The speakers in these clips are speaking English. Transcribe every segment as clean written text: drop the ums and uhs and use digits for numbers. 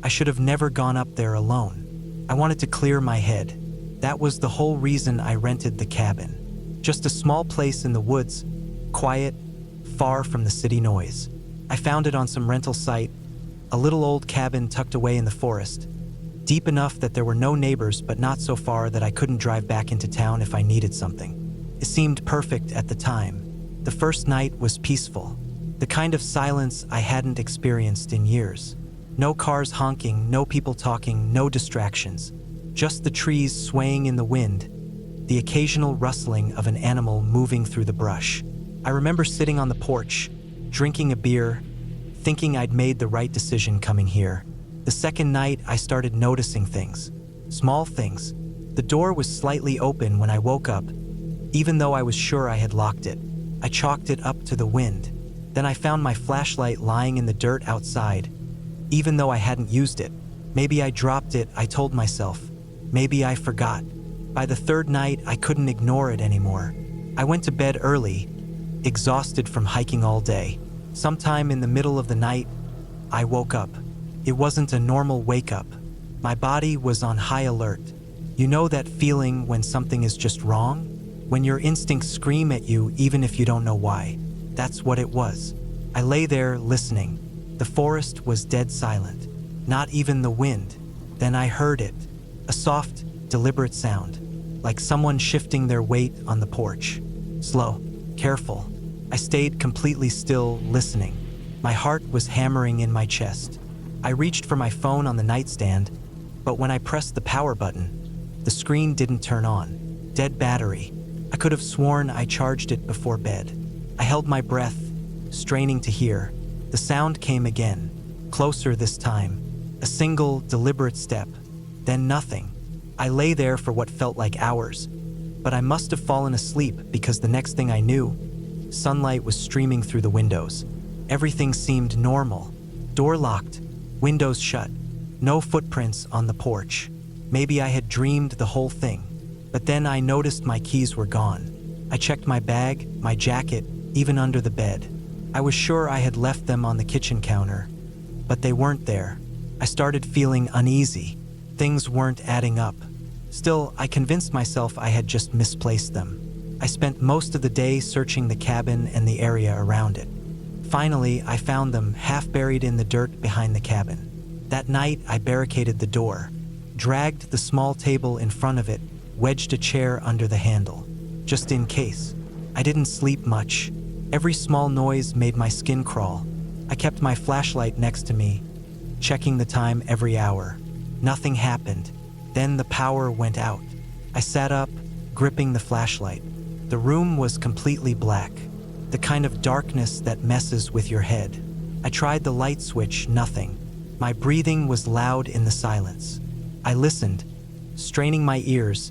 I should have never gone up there alone. I wanted to clear my head. That was the whole reason I rented the cabin. Just a small place in the woods, quiet, far from the city noise. I found it on some rental site, a little old cabin tucked away in the forest, deep enough that there were no neighbors but not so far that I couldn't drive back into town if I needed something. It seemed perfect at the time. The first night was peaceful, the kind of silence I hadn't experienced in years. No cars honking, no people talking, no distractions. Just the trees swaying in the wind, the occasional rustling of an animal moving through the brush. I remember sitting on the porch, drinking a beer, thinking I'd made the right decision coming here. The second night, I started noticing things. Small things. The door was slightly open when I woke up, even though I was sure I had locked it. I chalked it up to the wind. Then I found my flashlight lying in the dirt outside, even though I hadn't used it. Maybe I dropped it, I told myself. Maybe I forgot. By the third night, I couldn't ignore it anymore. I went to bed early, exhausted from hiking all day. Sometime in the middle of the night, I woke up. It wasn't a normal wake-up. My body was on high alert. You know that feeling when something is just wrong? When your instincts scream at you even if you don't know why. That's what it was. I lay there listening. The forest was dead silent. Not even the wind. Then I heard it. A soft, deliberate sound, like someone shifting their weight on the porch. Slow, careful. I stayed completely still, listening. My heart was hammering in my chest. I reached for my phone on the nightstand, but when I pressed the power button, the screen didn't turn on. Dead battery. I could have sworn I charged it before bed. I held my breath, straining to hear. The sound came again, closer this time. A single, deliberate step, then nothing. I lay there for what felt like hours, but I must have fallen asleep because the next thing I knew, sunlight was streaming through the windows. Everything seemed normal. Door locked, windows shut, no footprints on the porch. Maybe I had dreamed the whole thing. But then I noticed my keys were gone. I checked my bag, my jacket, even under the bed. I was sure I had left them on the kitchen counter, but they weren't there. I started feeling uneasy. Things weren't adding up. Still, I convinced myself I had just misplaced them. I spent most of the day searching the cabin and the area around it. Finally, I found them half buried in the dirt behind the cabin. That night, I barricaded the door, dragged the small table in front of it, wedged a chair under the handle, just in case. I didn't sleep much. Every small noise made my skin crawl. I kept my flashlight next to me, checking the time every hour. Nothing happened. Then the power went out. I sat up, gripping the flashlight. The room was completely black, the kind of darkness that messes with your head. I tried the light switch, nothing. My breathing was loud in the silence. I listened, straining my ears,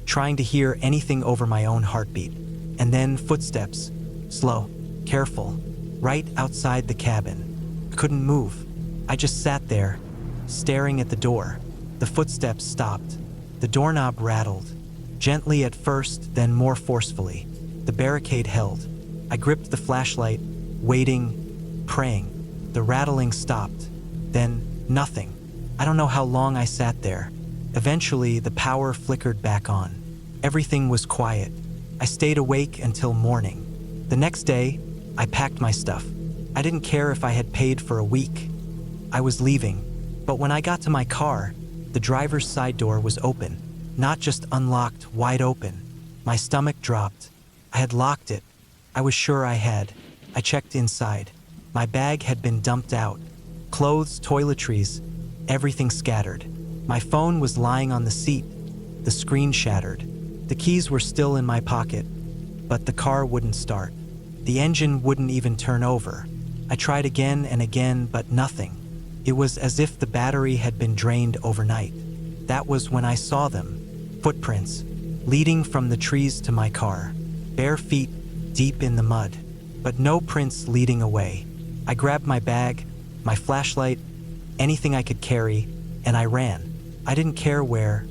trying to hear anything over my own heartbeat. And then footsteps, slow, careful, right outside the cabin. I couldn't move. I just sat there, staring at the door. The footsteps stopped. The doorknob rattled, gently at first, then more forcefully. The barricade held. I gripped the flashlight, waiting, praying. The rattling stopped. Then, nothing. I don't know how long I sat there. Eventually, the power flickered back on. Everything was quiet. I stayed awake until morning. The next day, I packed my stuff. I didn't care if I had paid for a week. I was leaving. But when I got to my car, the driver's side door was open. Not just unlocked, wide open. My stomach dropped. I had locked it. I was sure I had. I checked inside. My bag had been dumped out. Clothes, toiletries, everything scattered. My phone was lying on the seat. The screen shattered. The keys were still in my pocket, but the car wouldn't start. The engine wouldn't even turn over. I tried again and again, but nothing. It was as if the battery had been drained overnight. That was when I saw them. Footprints, leading from the trees to my car. Bare feet, deep in the mud, but no prints leading away. I grabbed my bag, my flashlight, anything I could carry, and I ran. I didn't care where,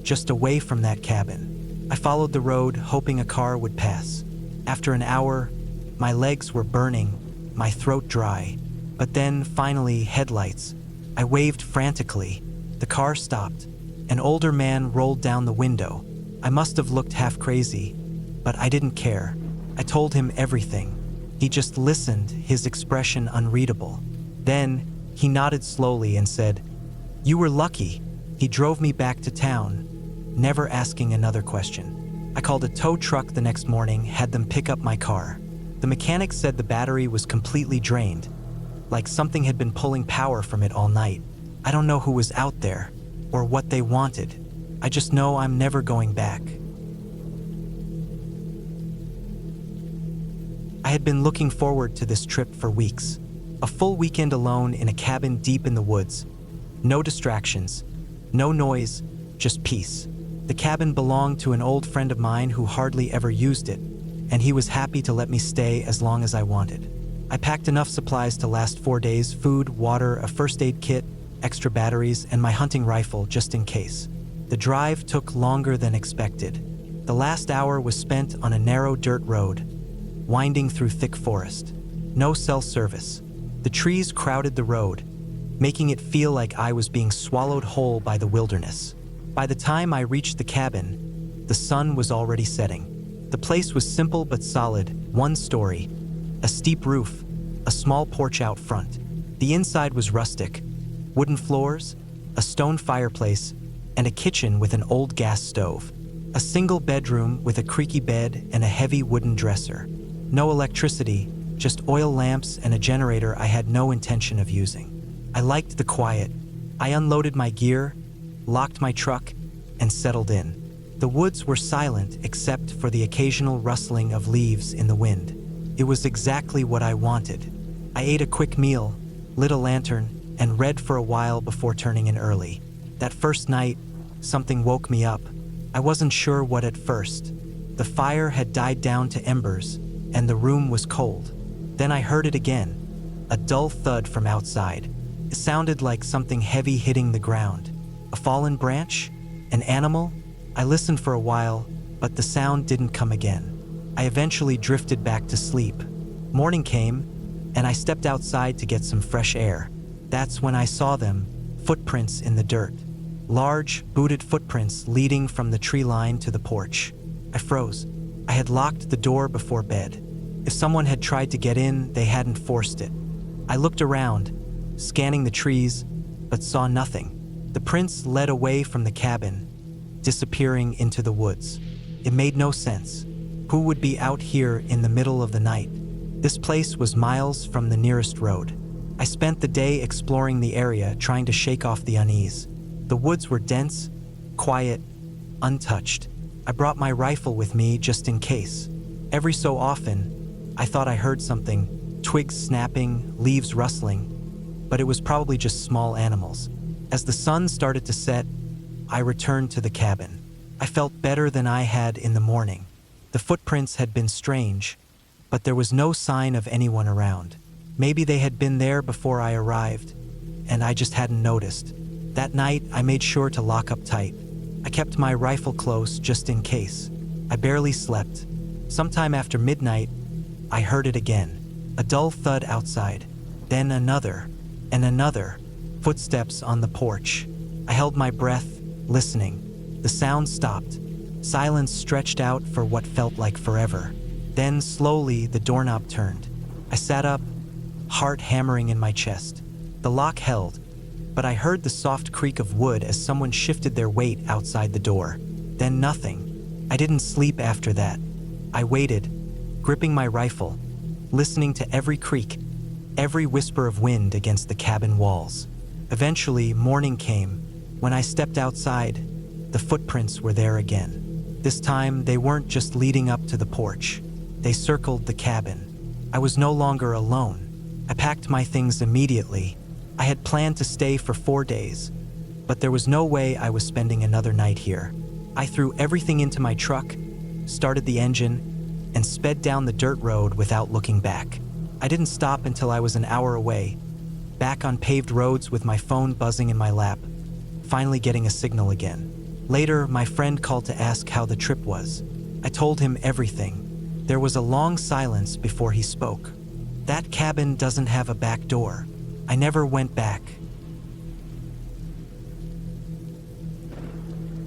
just away from that cabin. I followed the road, hoping a car would pass. After an hour, my legs were burning, my throat dry. But then, finally, headlights. I waved frantically. The car stopped. An older man rolled down the window. I must have looked half crazy, but I didn't care. I told him everything. He just listened, his expression unreadable. Then, he nodded slowly and said, "You were lucky." He drove me back to town, never asking another question. I called a tow truck the next morning, had them pick up my car. The mechanic said the battery was completely drained, like something had been pulling power from it all night. I don't know who was out there, or what they wanted. I just know I'm never going back. I had been looking forward to this trip for weeks. A full weekend alone in a cabin deep in the woods. No distractions, no noise, just peace. The cabin belonged to an old friend of mine who hardly ever used it, and he was happy to let me stay as long as I wanted. I packed enough supplies to last 4 days: food, water, a first aid kit, extra batteries, and my hunting rifle just in case. The drive took longer than expected. The last hour was spent on a narrow dirt road, winding through thick forest. No cell service. The trees crowded the road, making it feel like I was being swallowed whole by the wilderness. By the time I reached the cabin, the sun was already setting. The place was simple but solid: 1 story, a steep roof, a small porch out front. The inside was rustic: wooden floors, a stone fireplace, and a kitchen with an old gas stove. A single bedroom with a creaky bed and a heavy wooden dresser. No electricity, just oil lamps and a generator I had no intention of using. I liked the quiet. I unloaded my gear, locked my truck, and settled in. The woods were silent except for the occasional rustling of leaves in the wind. It was exactly what I wanted. I ate a quick meal, lit a lantern, and read for a while before turning in early. That first night, something woke me up. I wasn't sure what at first. The fire had died down to embers, and the room was cold. Then I heard it again, a dull thud from outside. It sounded like something heavy hitting the ground. A fallen branch? An animal? I listened for a while, but the sound didn't come again. I eventually drifted back to sleep. Morning came, and I stepped outside to get some fresh air. That's when I saw them, footprints in the dirt. Large, booted footprints leading from the tree line to the porch. I froze. I had locked the door before bed. If someone had tried to get in, they hadn't forced it. I looked around, scanning the trees, but saw nothing. The prints led away from the cabin, disappearing into the woods. It made no sense. Who would be out here in the middle of the night? This place was miles from the nearest road. I spent the day exploring the area, trying to shake off the unease. The woods were dense, quiet, untouched. I brought my rifle with me just in case. Every so often, I thought I heard something, twigs snapping, leaves rustling, but it was probably just small animals. As the sun started to set, I returned to the cabin. I felt better than I had in the morning. The footprints had been strange, but there was no sign of anyone around. Maybe they had been there before I arrived, and I just hadn't noticed. That night, I made sure to lock up tight. I kept my rifle close just in case. I barely slept. Sometime after midnight, I heard it again. A dull thud outside. Then another, and another. Footsteps on the porch. I held my breath, listening. The sound stopped. Silence stretched out for what felt like forever. Then slowly, the doorknob turned. I sat up, heart hammering in my chest. The lock held, but I heard the soft creak of wood as someone shifted their weight outside the door. Then nothing. I didn't sleep after that. I waited, gripping my rifle, listening to every creak, every whisper of wind against the cabin walls. Eventually, morning came. When I stepped outside, the footprints were there again. This time, they weren't just leading up to the porch. They circled the cabin. I was no longer alone. I packed my things immediately. I had planned to stay for 4 days, but there was no way I was spending another night here. I threw everything into my truck, started the engine, and sped down the dirt road without looking back. I didn't stop until I was an hour away, back on paved roads with my phone buzzing in my lap, finally getting a signal again. Later, my friend called to ask how the trip was. I told him everything. There was a long silence before he spoke. That cabin doesn't have a back door. I never went back.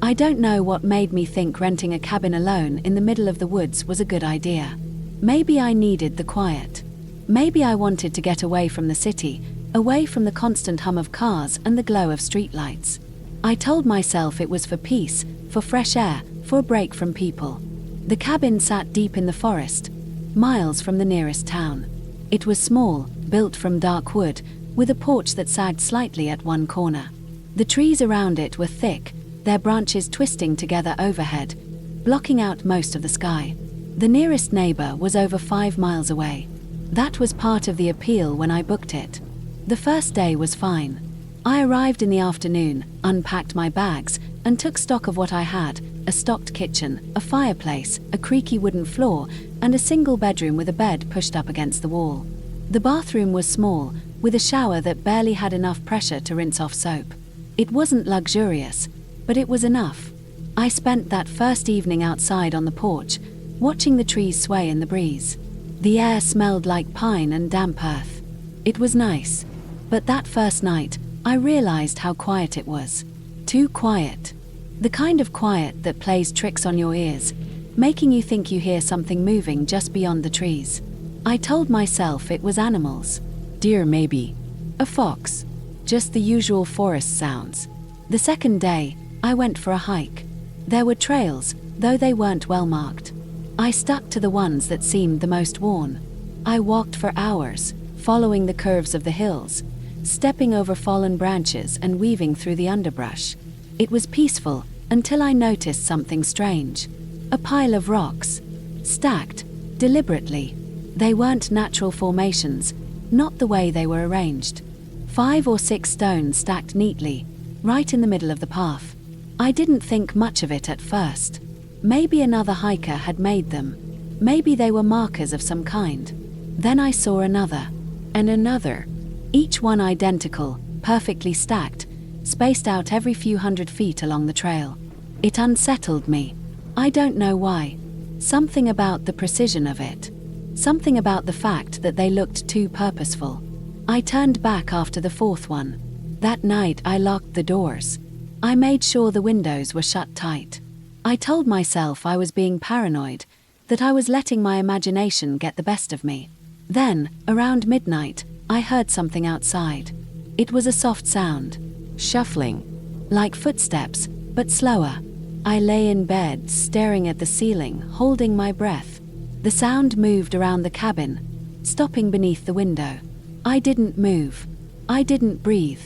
I don't know what made me think renting a cabin alone in the middle of the woods was a good idea. Maybe I needed the quiet. Maybe I wanted to get away from the city, away from the constant hum of cars and the glow of streetlights. I told myself it was for peace, for fresh air, for a break from people. The cabin sat deep in the forest, miles from the nearest town. It was small, built from dark wood, with a porch that sagged slightly at one corner. The trees around it were thick, their branches twisting together overhead, blocking out most of the sky. The nearest neighbor was over 5 miles away. That was part of the appeal when I booked it. The first day was fine. I arrived in the afternoon, unpacked my bags, and took stock of what I had: a stocked kitchen, a fireplace, a creaky wooden floor, and a single bedroom with a bed pushed up against the wall. The bathroom was small, with a shower that barely had enough pressure to rinse off soap. It wasn't luxurious, but it was enough. I spent that first evening outside on the porch, watching the trees sway in the breeze. The air smelled like pine and damp earth. It was nice, but that first night, I realized how quiet it was. Too quiet. The kind of quiet that plays tricks on your ears, making you think you hear something moving just beyond the trees. I told myself it was animals. Deer maybe. A fox. Just the usual forest sounds. The second day, I went for a hike. There were trails, though they weren't well marked. I stuck to the ones that seemed the most worn. I walked for hours, following the curves of the hills, stepping over fallen branches and weaving through the underbrush. It was peaceful until I noticed something strange. A pile of rocks, stacked deliberately. They weren't natural formations, not the way they were arranged. 5 or 6 stones stacked neatly, right in the middle of the path. I didn't think much of it at first. Maybe another hiker had made them. Maybe they were markers of some kind. Then I saw another, and another, each one identical, perfectly stacked, spaced out every few hundred feet along the trail. It unsettled me. I don't know why. Something about the precision of it. Something about the fact that they looked too purposeful. I turned back after the 4th one. That night I locked the doors. I made sure the windows were shut tight. I told myself I was being paranoid, that I was letting my imagination get the best of me. Then, around midnight, I heard something outside. It was a soft sound. Shuffling. Like footsteps, but slower. I lay in bed, staring at the ceiling, holding my breath. The sound moved around the cabin, stopping beneath the window. I didn't move. I didn't breathe.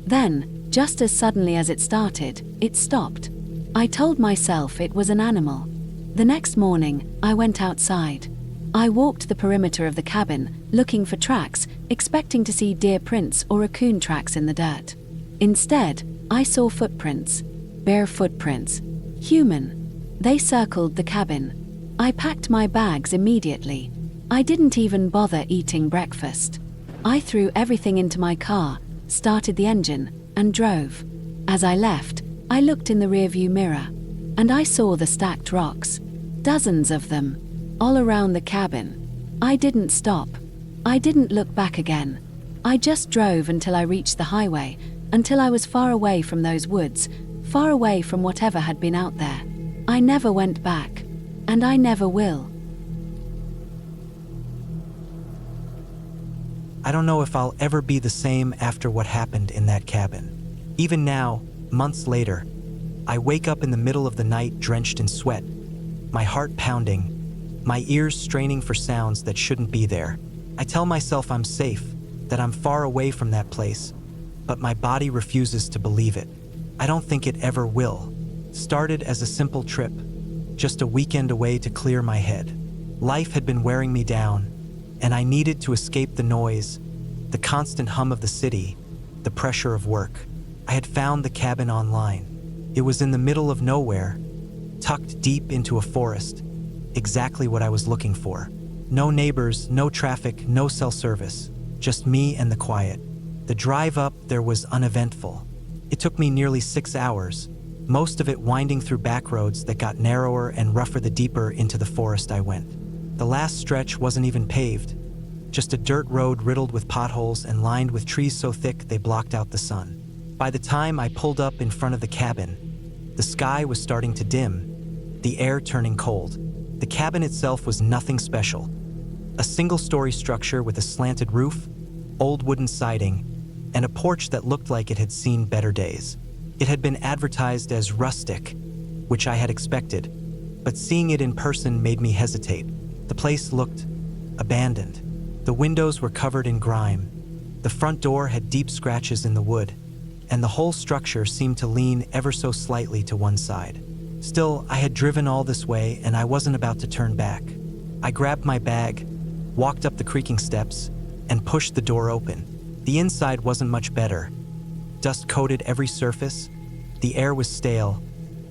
Then, just as suddenly as it started, it stopped. I told myself it was an animal. The next morning, I went outside. I walked the perimeter of the cabin, looking for tracks, expecting to see deer prints or raccoon tracks in the dirt. Instead, I saw footprints. Bare footprints. Human. They circled the cabin. I packed my bags immediately. I didn't even bother eating breakfast. I threw everything into my car, started the engine, and drove. As I left, I looked in the rearview mirror, and I saw the stacked rocks. Dozens of them, all around the cabin. I didn't stop. I didn't look back again. I just drove until I reached the highway, until I was far away from those woods, far away from whatever had been out there. I never went back, and I never will. I don't know if I'll ever be the same after what happened in that cabin. Even now, months later, I wake up in the middle of the night drenched in sweat, my heart pounding, my ears straining for sounds that shouldn't be there. I tell myself I'm safe, that I'm far away from that place, but my body refuses to believe it. I don't think it ever will. Started as a simple trip, just a weekend away to clear my head. Life had been wearing me down, and I needed to escape the noise, the constant hum of the city, the pressure of work. I had found the cabin online. It was in the middle of nowhere, tucked deep into a forest, exactly what I was looking for. No neighbors, no traffic, no cell service, just me and the quiet. The drive up there was uneventful. It took me nearly 6 hours, most of it winding through back roads that got narrower and rougher the deeper into the forest I went. The last stretch wasn't even paved, just a dirt road riddled with potholes and lined with trees so thick they blocked out the sun. By the time I pulled up in front of the cabin, The sky was starting to dim, the air turning cold. The cabin itself was nothing special. A single-story structure with a slanted roof, old wooden siding, and a porch that looked like it had seen better days. It had been advertised as rustic, which I had expected, but seeing it in person made me hesitate. The place looked abandoned. The windows were covered in grime. The front door had deep scratches in the wood, and the whole structure seemed to lean ever so slightly to one side. Still, I had driven all this way, and I wasn't about to turn back. I grabbed my bag, walked up the creaking steps, and pushed the door open. The inside wasn't much better. Dust coated every surface, the air was stale,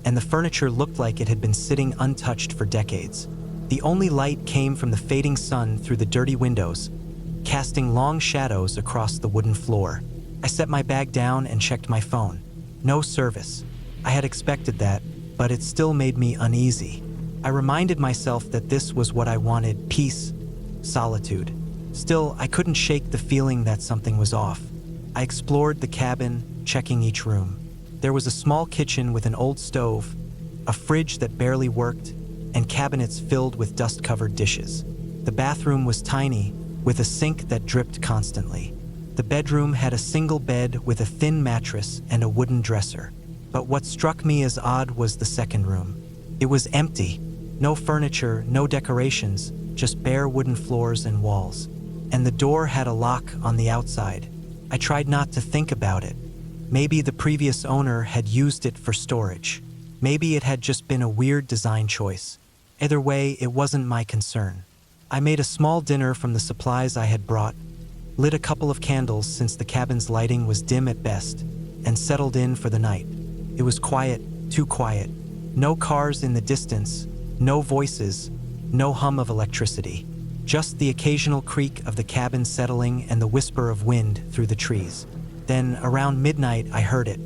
and the furniture looked like it had been sitting untouched for decades. The only light came from the fading sun through the dirty windows, casting long shadows across the wooden floor. I set my bag down and checked my phone. No service. I had expected that, but it still made me uneasy. I reminded myself that this was what I wanted: peace, solitude. Still, I couldn't shake the feeling that something was off. I explored the cabin, checking each room. There was a small kitchen with an old stove, a fridge that barely worked, and cabinets filled with dust-covered dishes. The bathroom was tiny, with a sink that dripped constantly. The bedroom had a single bed with a thin mattress and a wooden dresser. But what struck me as odd was the second room. It was empty. No furniture, no decorations, just bare wooden floors and walls. And the door had a lock on the outside. I tried not to think about it. Maybe the previous owner had used it for storage. Maybe it had just been a weird design choice. Either way, it wasn't my concern. I made a small dinner from the supplies I had brought, lit a couple of candles since the cabin's lighting was dim at best, and settled in for the night. It was quiet, too quiet. No cars in the distance, no voices, no hum of electricity. Just the occasional creak of the cabin settling and the whisper of wind through the trees. Then, around midnight, I heard it.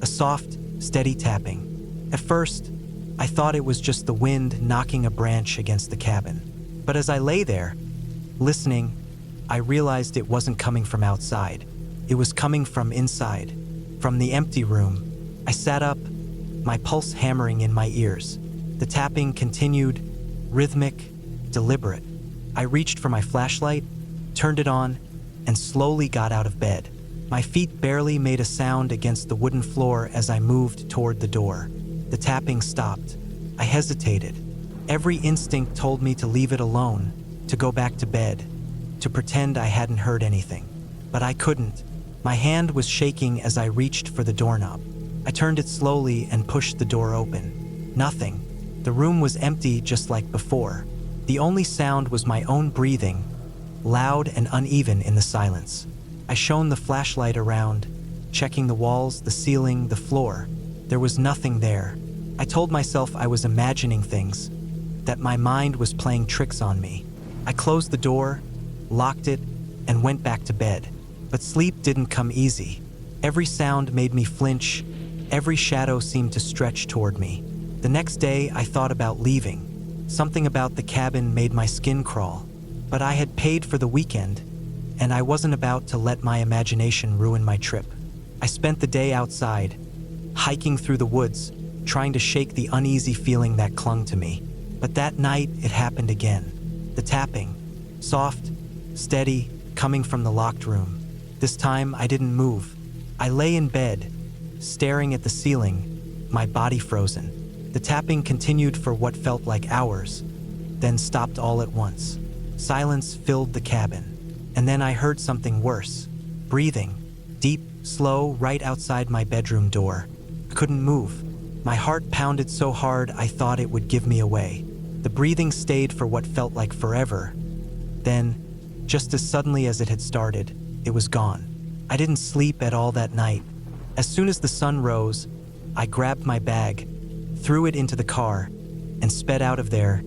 A soft, steady tapping. At first, I thought it was just the wind knocking a branch against the cabin. But as I lay there, listening, I realized it wasn't coming from outside. It was coming from inside, from the empty room. I sat up, my pulse hammering in my ears. The tapping continued, rhythmic, deliberate. I reached for my flashlight, turned it on, and slowly got out of bed. My feet barely made a sound against the wooden floor as I moved toward the door. The tapping stopped. I hesitated. Every instinct told me to leave it alone, to go back to bed, to pretend I hadn't heard anything. But I couldn't. My hand was shaking as I reached for the doorknob. I turned it slowly and pushed the door open. Nothing. The room was empty just like before. The only sound was my own breathing, loud and uneven in the silence. I shone the flashlight around, checking the walls, the ceiling, the floor. There was nothing there. I told myself I was imagining things, that my mind was playing tricks on me. I closed the door, locked it, and went back to bed. But sleep didn't come easy. Every sound made me flinch. Every shadow seemed to stretch toward me. The next day, I thought about leaving. Something about the cabin made my skin crawl. But I had paid for the weekend, and I wasn't about to let my imagination ruin my trip. I spent the day outside, hiking through the woods, trying to shake the uneasy feeling that clung to me. But that night, it happened again. The tapping, soft, steady, coming from the locked room. This time, I didn't move. I lay in bed, staring at the ceiling, my body frozen. The tapping continued for what felt like hours, then stopped all at once. Silence filled the cabin. And then I heard something worse. Breathing. Deep, slow, right outside my bedroom door. I couldn't move. My heart pounded so hard I thought it would give me away. The breathing stayed for what felt like forever. Then, just as suddenly as it had started, it was gone. I didn't sleep at all that night. As soon as the sun rose, I grabbed my bag, threw it into the car, and sped out of there,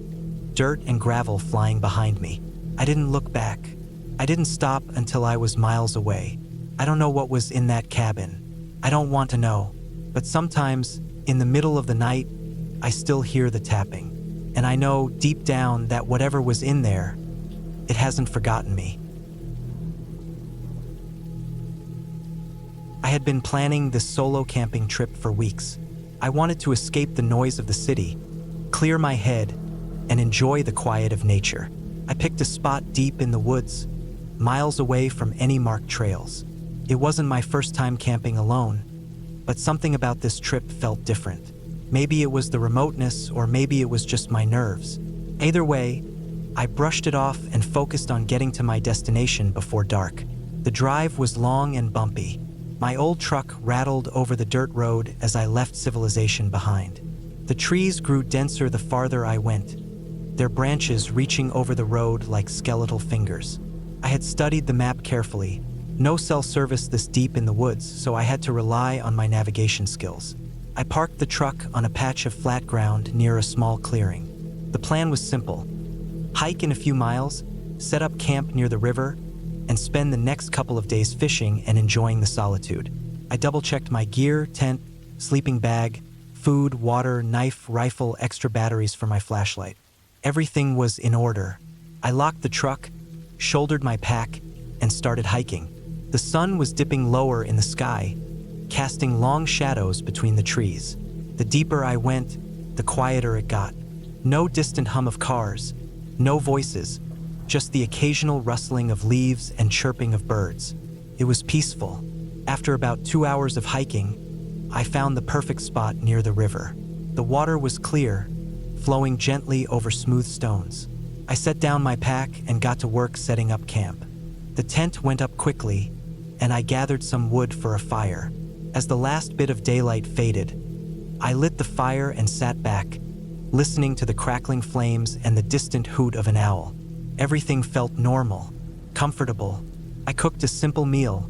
dirt and gravel flying behind me. I didn't look back. I didn't stop until I was miles away. I don't know what was in that cabin. I don't want to know. But sometimes, in the middle of the night, I still hear the tapping. And I know deep down that whatever was in there, it hasn't forgotten me. I had been planning this solo camping trip for weeks. I wanted to escape the noise of the city, clear my head, and enjoy the quiet of nature. I picked a spot deep in the woods, miles away from any marked trails. It wasn't my first time camping alone, but something about this trip felt different. Maybe it was the remoteness, or maybe it was just my nerves. Either way, I brushed it off and focused on getting to my destination before dark. The drive was long and bumpy. My old truck rattled over the dirt road as I left civilization behind. The trees grew denser the farther I went, their branches reaching over the road like skeletal fingers. I had studied the map carefully. No cell service this deep in the woods, so I had to rely on my navigation skills. I parked the truck on a patch of flat ground near a small clearing. The plan was simple: hike in a few miles, set up camp near the river, and spend the next couple of days fishing and enjoying the solitude. I double-checked my gear, tent, sleeping bag, food, water, knife, rifle, extra batteries for my flashlight. Everything was in order. I locked the truck, shouldered my pack, and started hiking. The sun was dipping lower in the sky, casting long shadows between the trees. The deeper I went, the quieter it got. No distant hum of cars, no voices, just the occasional rustling of leaves and chirping of birds. It was peaceful. After about 2 hours of hiking, I found the perfect spot near the river. The water was clear, flowing gently over smooth stones. I set down my pack and got to work setting up camp. The tent went up quickly, and I gathered some wood for a fire. As the last bit of daylight faded, I lit the fire and sat back, listening to the crackling flames and the distant hoot of an owl. Everything felt normal, comfortable. I cooked a simple meal,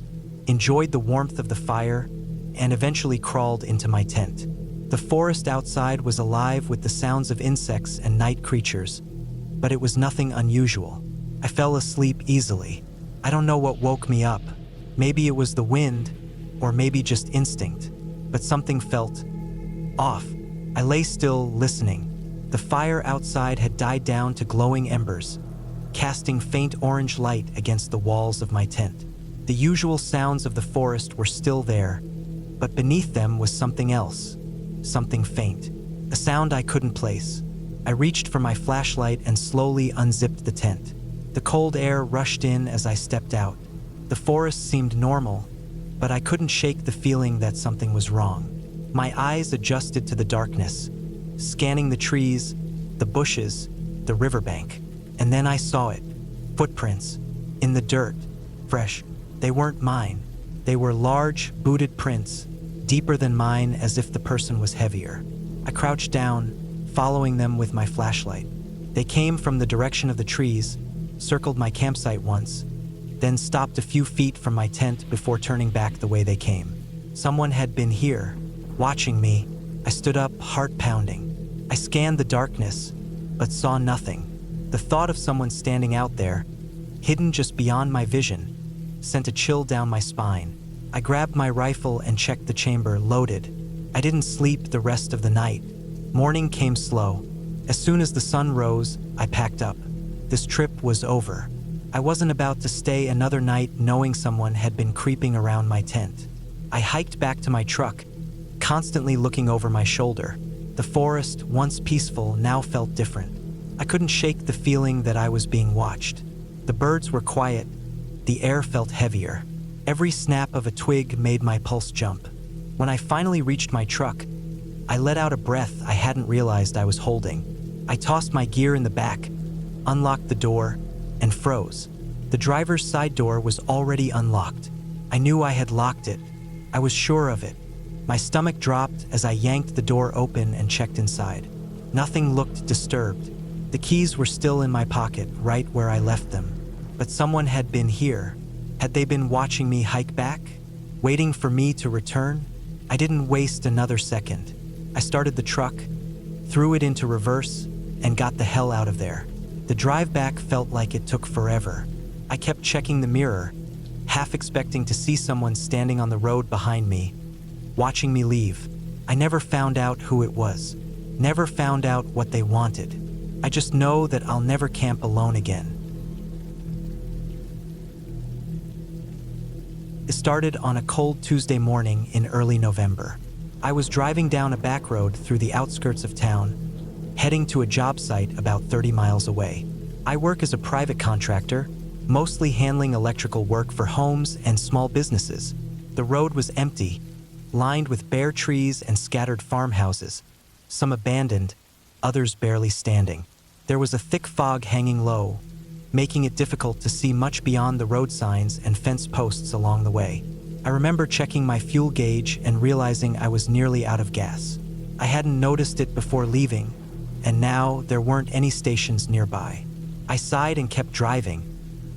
enjoyed the warmth of the fire, and eventually crawled into my tent. The forest outside was alive with the sounds of insects and night creatures, but it was nothing unusual. I fell asleep easily. I don't know what woke me up. Maybe it was the wind, or maybe just instinct, but something felt off. I lay still, listening. The fire outside had died down to glowing embers, casting faint orange light against the walls of my tent. The usual sounds of the forest were still there, but beneath them was something else, something faint, a sound I couldn't place. I reached for my flashlight and slowly unzipped the tent. The cold air rushed in as I stepped out. The forest seemed normal, but I couldn't shake the feeling that something was wrong. My eyes adjusted to the darkness, scanning the trees, the bushes, the riverbank. And then I saw it. Footprints. In the dirt. Fresh. They weren't mine. They were large, booted prints, deeper than mine, as if the person was heavier. I crouched down, following them with my flashlight. They came from the direction of the trees, circled my campsite once, then stopped a few feet from my tent before turning back the way they came. Someone had been here, watching me. I stood up, heart pounding. I scanned the darkness, but saw nothing. The thought of someone standing out there, hidden just beyond my vision, sent a chill down my spine. I grabbed my rifle and checked the chamber, loaded. I didn't sleep the rest of the night. Morning came slow. As soon as the sun rose, I packed up. This trip was over. I wasn't about to stay another night knowing someone had been creeping around my tent. I hiked back to my truck, constantly looking over my shoulder. The forest, once peaceful, now felt different. I couldn't shake the feeling that I was being watched. The birds were quiet. The air felt heavier. Every snap of a twig made my pulse jump. When I finally reached my truck, I let out a breath I hadn't realized I was holding. I tossed my gear in the back, unlocked the door, and froze. The driver's side door was already unlocked. I knew I had locked it. I was sure of it. My stomach dropped as I yanked the door open and checked inside. Nothing looked disturbed. The keys were still in my pocket, right where I left them. But someone had been here. Had they been watching me hike back? Waiting for me to return? I didn't waste another second. I started the truck, threw it into reverse, and got the hell out of there. The drive back felt like it took forever. I kept checking the mirror, half expecting to see someone standing on the road behind me, watching me leave. I never found out who it was, never found out what they wanted. I just know that I'll never camp alone again. It started on a cold Tuesday morning in early November. I was driving down a back road through the outskirts of town, heading to a job site about 30 miles away. I work as a private contractor, mostly handling electrical work for homes and small businesses. The road was empty, lined with bare trees and scattered farmhouses, some abandoned, others barely standing. There was a thick fog hanging low, making it difficult to see much beyond the road signs and fence posts along the way. I remember checking my fuel gauge and realizing I was nearly out of gas. I hadn't noticed it before leaving, and now there weren't any stations nearby. I sighed and kept driving,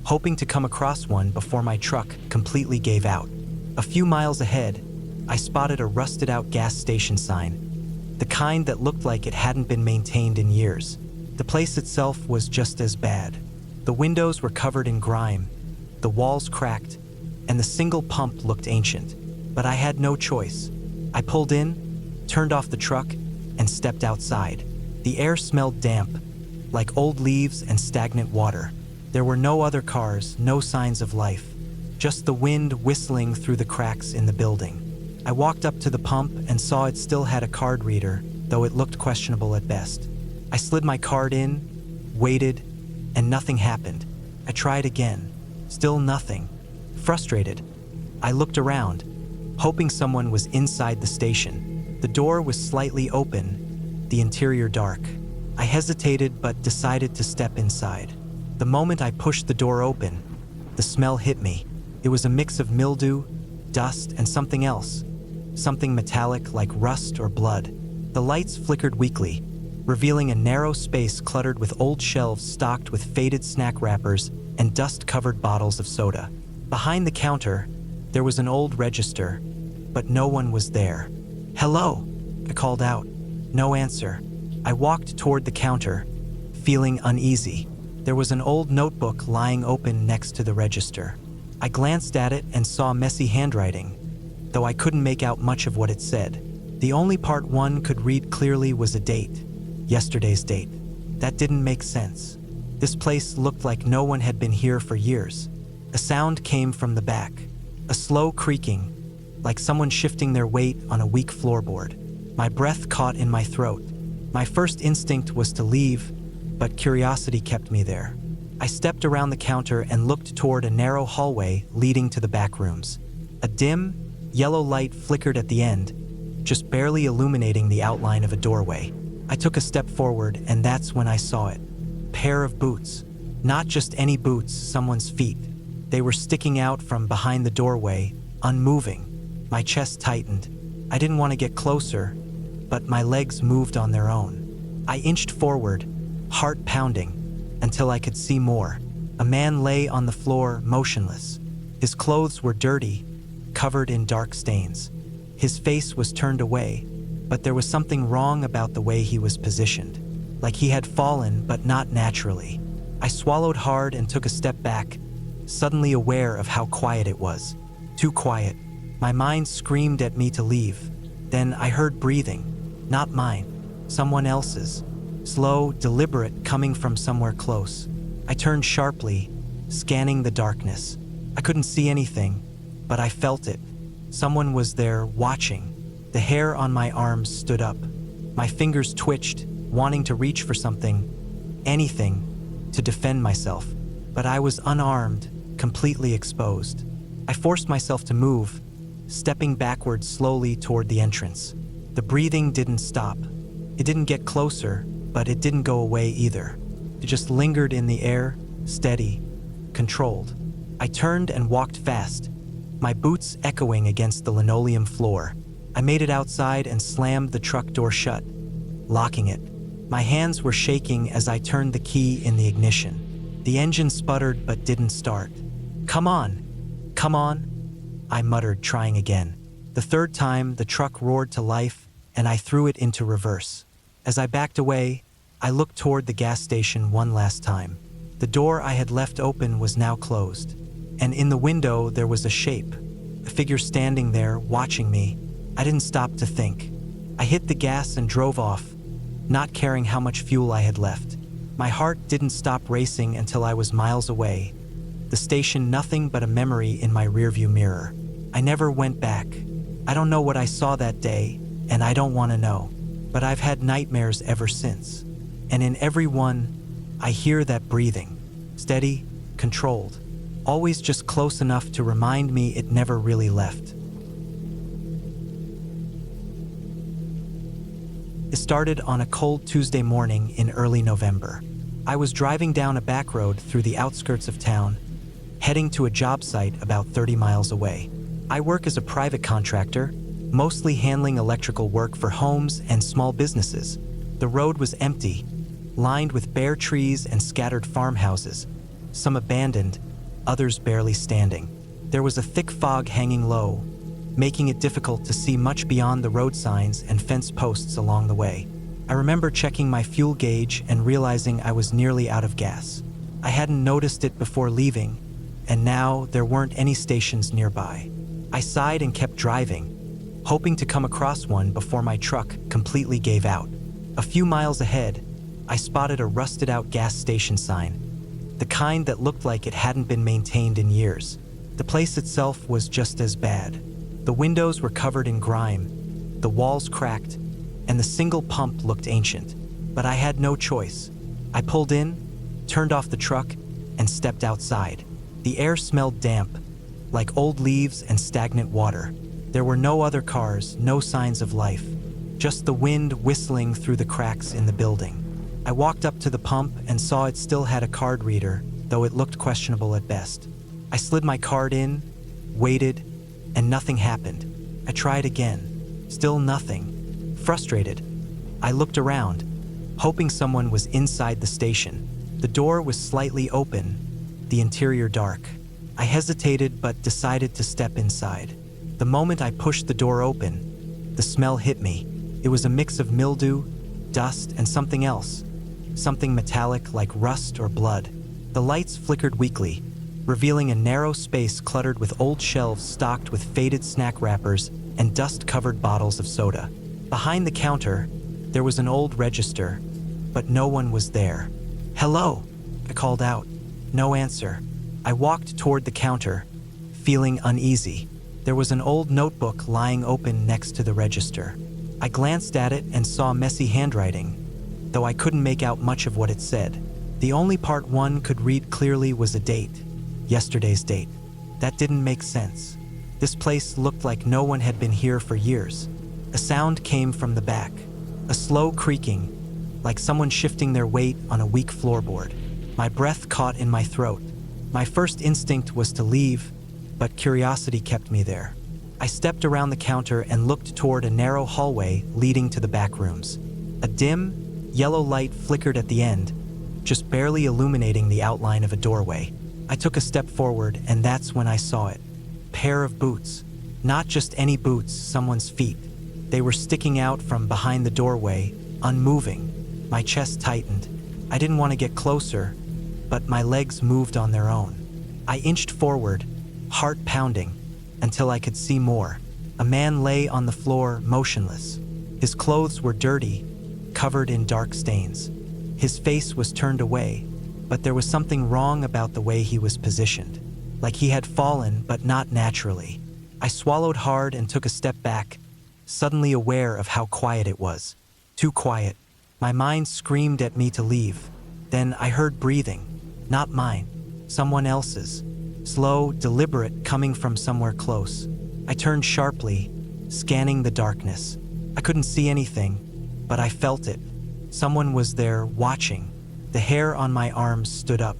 hoping to come across one before my truck completely gave out. A few miles ahead, I spotted a rusted-out gas station sign, the kind that looked like it hadn't been maintained in years. The place itself was just as bad. The windows were covered in grime, the walls cracked, and the single pump looked ancient. But I had no choice. I pulled in, turned off the truck, and stepped outside. The air smelled damp, like old leaves and stagnant water. There were no other cars, no signs of life, just the wind whistling through the cracks in the building. I walked up to the pump and saw it still had a card reader, though it looked questionable at best. I slid my card in, waited, and nothing happened. I tried again. Still nothing. Frustrated, I looked around, hoping someone was inside the station. The door was slightly open, the interior dark. I hesitated but decided to step inside. The moment I pushed the door open, the smell hit me. It was a mix of mildew, dust, and something else. Something metallic like rust or blood. The lights flickered weakly, revealing a narrow space cluttered with old shelves stocked with faded snack wrappers and dust-covered bottles of soda. Behind the counter, there was an old register, but no one was there. "Hello," I called out. No answer. I walked toward the counter, feeling uneasy. There was an old notebook lying open next to the register. I glanced at it and saw messy handwriting, though I couldn't make out much of what it said. The only part one could read clearly was a date. Yesterday's date. That didn't make sense. This place looked like no one had been here for years. A sound came from the back, a slow creaking, like someone shifting their weight on a weak floorboard. My breath caught in my throat. My first instinct was to leave, but curiosity kept me there. I stepped around the counter and looked toward a narrow hallway leading to the back rooms. A dim, yellow light flickered at the end, just barely illuminating the outline of a doorway. I took a step forward, and that's when I saw it. A pair of boots. Not just any boots, someone's feet. They were sticking out from behind the doorway, unmoving. My chest tightened. I didn't want to get closer, but my legs moved on their own. I inched forward, heart pounding, until I could see more. A man lay on the floor, motionless. His clothes were dirty, covered in dark stains. His face was turned away, but there was something wrong about the way he was positioned, like he had fallen, but not naturally. I swallowed hard and took a step back, suddenly aware of how quiet it was. Too quiet. My mind screamed at me to leave. Then I heard breathing. Not mine. Someone else's. Slow, deliberate, coming from somewhere close. I turned sharply, scanning the darkness. I couldn't see anything, but I felt it. Someone was there, watching. The hair on my arms stood up. My fingers twitched, wanting to reach for something, anything, to defend myself. But I was unarmed, completely exposed. I forced myself to move, stepping backwards slowly toward the entrance. The breathing didn't stop. It didn't get closer, but it didn't go away either. It just lingered in the air, steady, controlled. I turned and walked fast, my boots echoing against the linoleum floor. I made it outside and slammed the truck door shut, locking it. My hands were shaking as I turned the key in the ignition. The engine sputtered but didn't start. "Come on, come on," I muttered, trying again. The third time, the truck roared to life, and I threw it into reverse. As I backed away, I looked toward the gas station one last time. The door I had left open was now closed, and in the window there was a shape, a figure standing there, watching me. I didn't stop to think. I hit the gas and drove off, not caring how much fuel I had left. My heart didn't stop racing until I was miles away. The station nothing but a memory in my rearview mirror. I never went back. I don't know what I saw that day, and I don't want to know. But I've had nightmares ever since. And in every one, I hear that breathing. Steady, controlled. Always just close enough to remind me it never really left. It started on a cold Tuesday morning in early November. I was driving down a back road through the outskirts of town, heading to a job site about 30 miles away. I work as a private contractor, mostly handling electrical work for homes and small businesses. The road was empty, lined with bare trees and scattered farmhouses, some abandoned, others barely standing. There was a thick fog hanging low, making it difficult to see much beyond the road signs and fence posts along the way. I remember checking my fuel gauge and realizing I was nearly out of gas. I hadn't noticed it before leaving, and now there weren't any stations nearby. I sighed and kept driving, hoping to come across one before my truck completely gave out. A few miles ahead, I spotted a rusted-out gas station sign, the kind that looked like it hadn't been maintained in years. The place itself was just as bad. The windows were covered in grime, the walls cracked, and the single pump looked ancient. But I had no choice. I pulled in, turned off the truck, and stepped outside. The air smelled damp, like old leaves and stagnant water. There were no other cars, no signs of life, just the wind whistling through the cracks in the building. I walked up to the pump and saw it still had a card reader, though it looked questionable at best. I slid my card in, waited, and nothing happened. I tried again. Still nothing. Frustrated, I looked around, hoping someone was inside the station. The door was slightly open, the interior dark. I hesitated but decided to step inside. The moment I pushed the door open, the smell hit me. It was a mix of mildew, dust, and something else. Something metallic like rust or blood. The lights flickered weakly, revealing a narrow space cluttered with old shelves stocked with faded snack wrappers and dust-covered bottles of soda. Behind the counter, there was an old register, but no one was there. "Hello," I called out. No answer. I walked toward the counter, feeling uneasy. There was an old notebook lying open next to the register. I glanced at it and saw messy handwriting, though I couldn't make out much of what it said. The only part one could read clearly was a date. Yesterday's date. That didn't make sense. This place looked like no one had been here for years. A sound came from the back, a slow creaking, like someone shifting their weight on a weak floorboard. My breath caught in my throat. My first instinct was to leave, but curiosity kept me there. I stepped around the counter and looked toward a narrow hallway leading to the back rooms. A dim, yellow light flickered at the end, just barely illuminating the outline of a doorway. I took a step forward, and that's when I saw it. Pair of boots. Not just any boots, someone's feet. They were sticking out from behind the doorway, unmoving. My chest tightened. I didn't want to get closer, but my legs moved on their own. I inched forward, heart pounding, until I could see more. A man lay on the floor, motionless. His clothes were dirty, covered in dark stains. His face was turned away, but there was something wrong about the way he was positioned, like he had fallen, but not naturally. I swallowed hard and took a step back, suddenly aware of how quiet it was. Too quiet. My mind screamed at me to leave. Then I heard breathing. Not mine. Someone else's. Slow, deliberate, coming from somewhere close. I turned sharply, scanning the darkness. I couldn't see anything, but I felt it. Someone was there, watching. The hair on my arms stood up.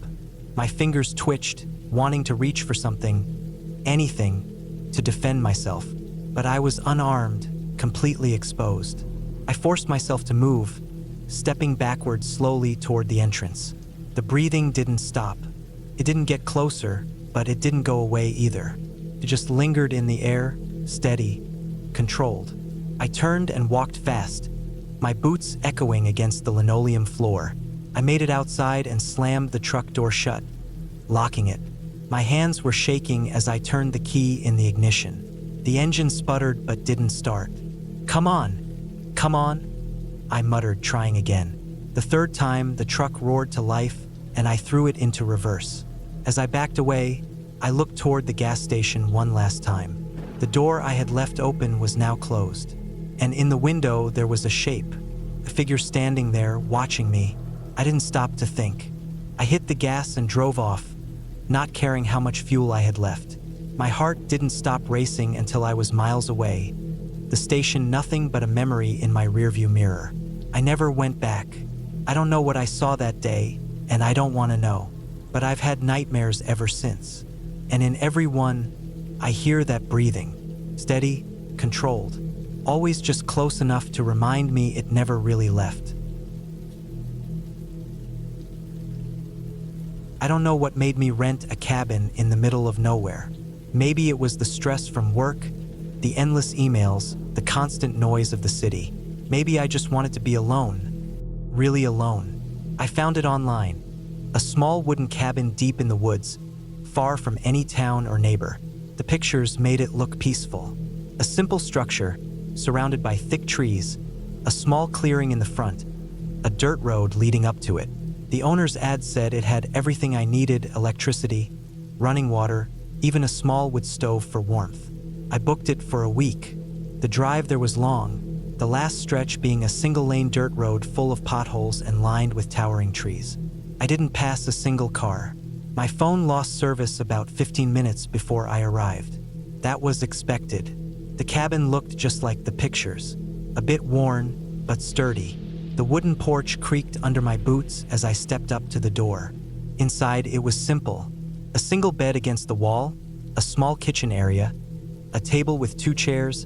My fingers twitched, wanting to reach for something, anything, to defend myself. But I was unarmed, completely exposed. I forced myself to move, stepping backward slowly toward the entrance. The breathing didn't stop. It didn't get closer, but it didn't go away either. It just lingered in the air, steady, controlled. I turned and walked fast, my boots echoing against the linoleum floor. I made it outside and slammed the truck door shut, locking it. My hands were shaking as I turned the key in the ignition. The engine sputtered but didn't start. "Come on, come on," I muttered, trying again. The third time, the truck roared to life, and I threw it into reverse. As I backed away, I looked toward the gas station one last time. The door I had left open was now closed. And in the window, there was a shape, a figure standing there, watching me. I didn't stop to think. I hit the gas and drove off, not caring how much fuel I had left. My heart didn't stop racing until I was miles away. The station nothing but a memory in my rearview mirror. I never went back. I don't know what I saw that day, and I don't want to know. But I've had nightmares ever since. And in every one, I hear that breathing. Steady, controlled. Always just close enough to remind me it never really left. I don't know what made me rent a cabin in the middle of nowhere. Maybe it was the stress from work, the endless emails, the constant noise of the city. Maybe I just wanted to be alone. Really alone. I found it online. A small wooden cabin deep in the woods, far from any town or neighbor. The pictures made it look peaceful. A simple structure, surrounded by thick trees, a small clearing in the front, a dirt road leading up to it. The owner's ad said it had everything I needed: electricity, running water, even a small wood stove for warmth. I booked it for a week. The drive there was long, the last stretch being a single-lane dirt road full of potholes and lined with towering trees. I didn't pass a single car. My phone lost service about 15 minutes before I arrived. That was expected. The cabin looked just like the pictures, a bit worn, but sturdy. The wooden porch creaked under my boots as I stepped up to the door. Inside, it was simple. A single bed against the wall, a small kitchen area, a table with 2 chairs,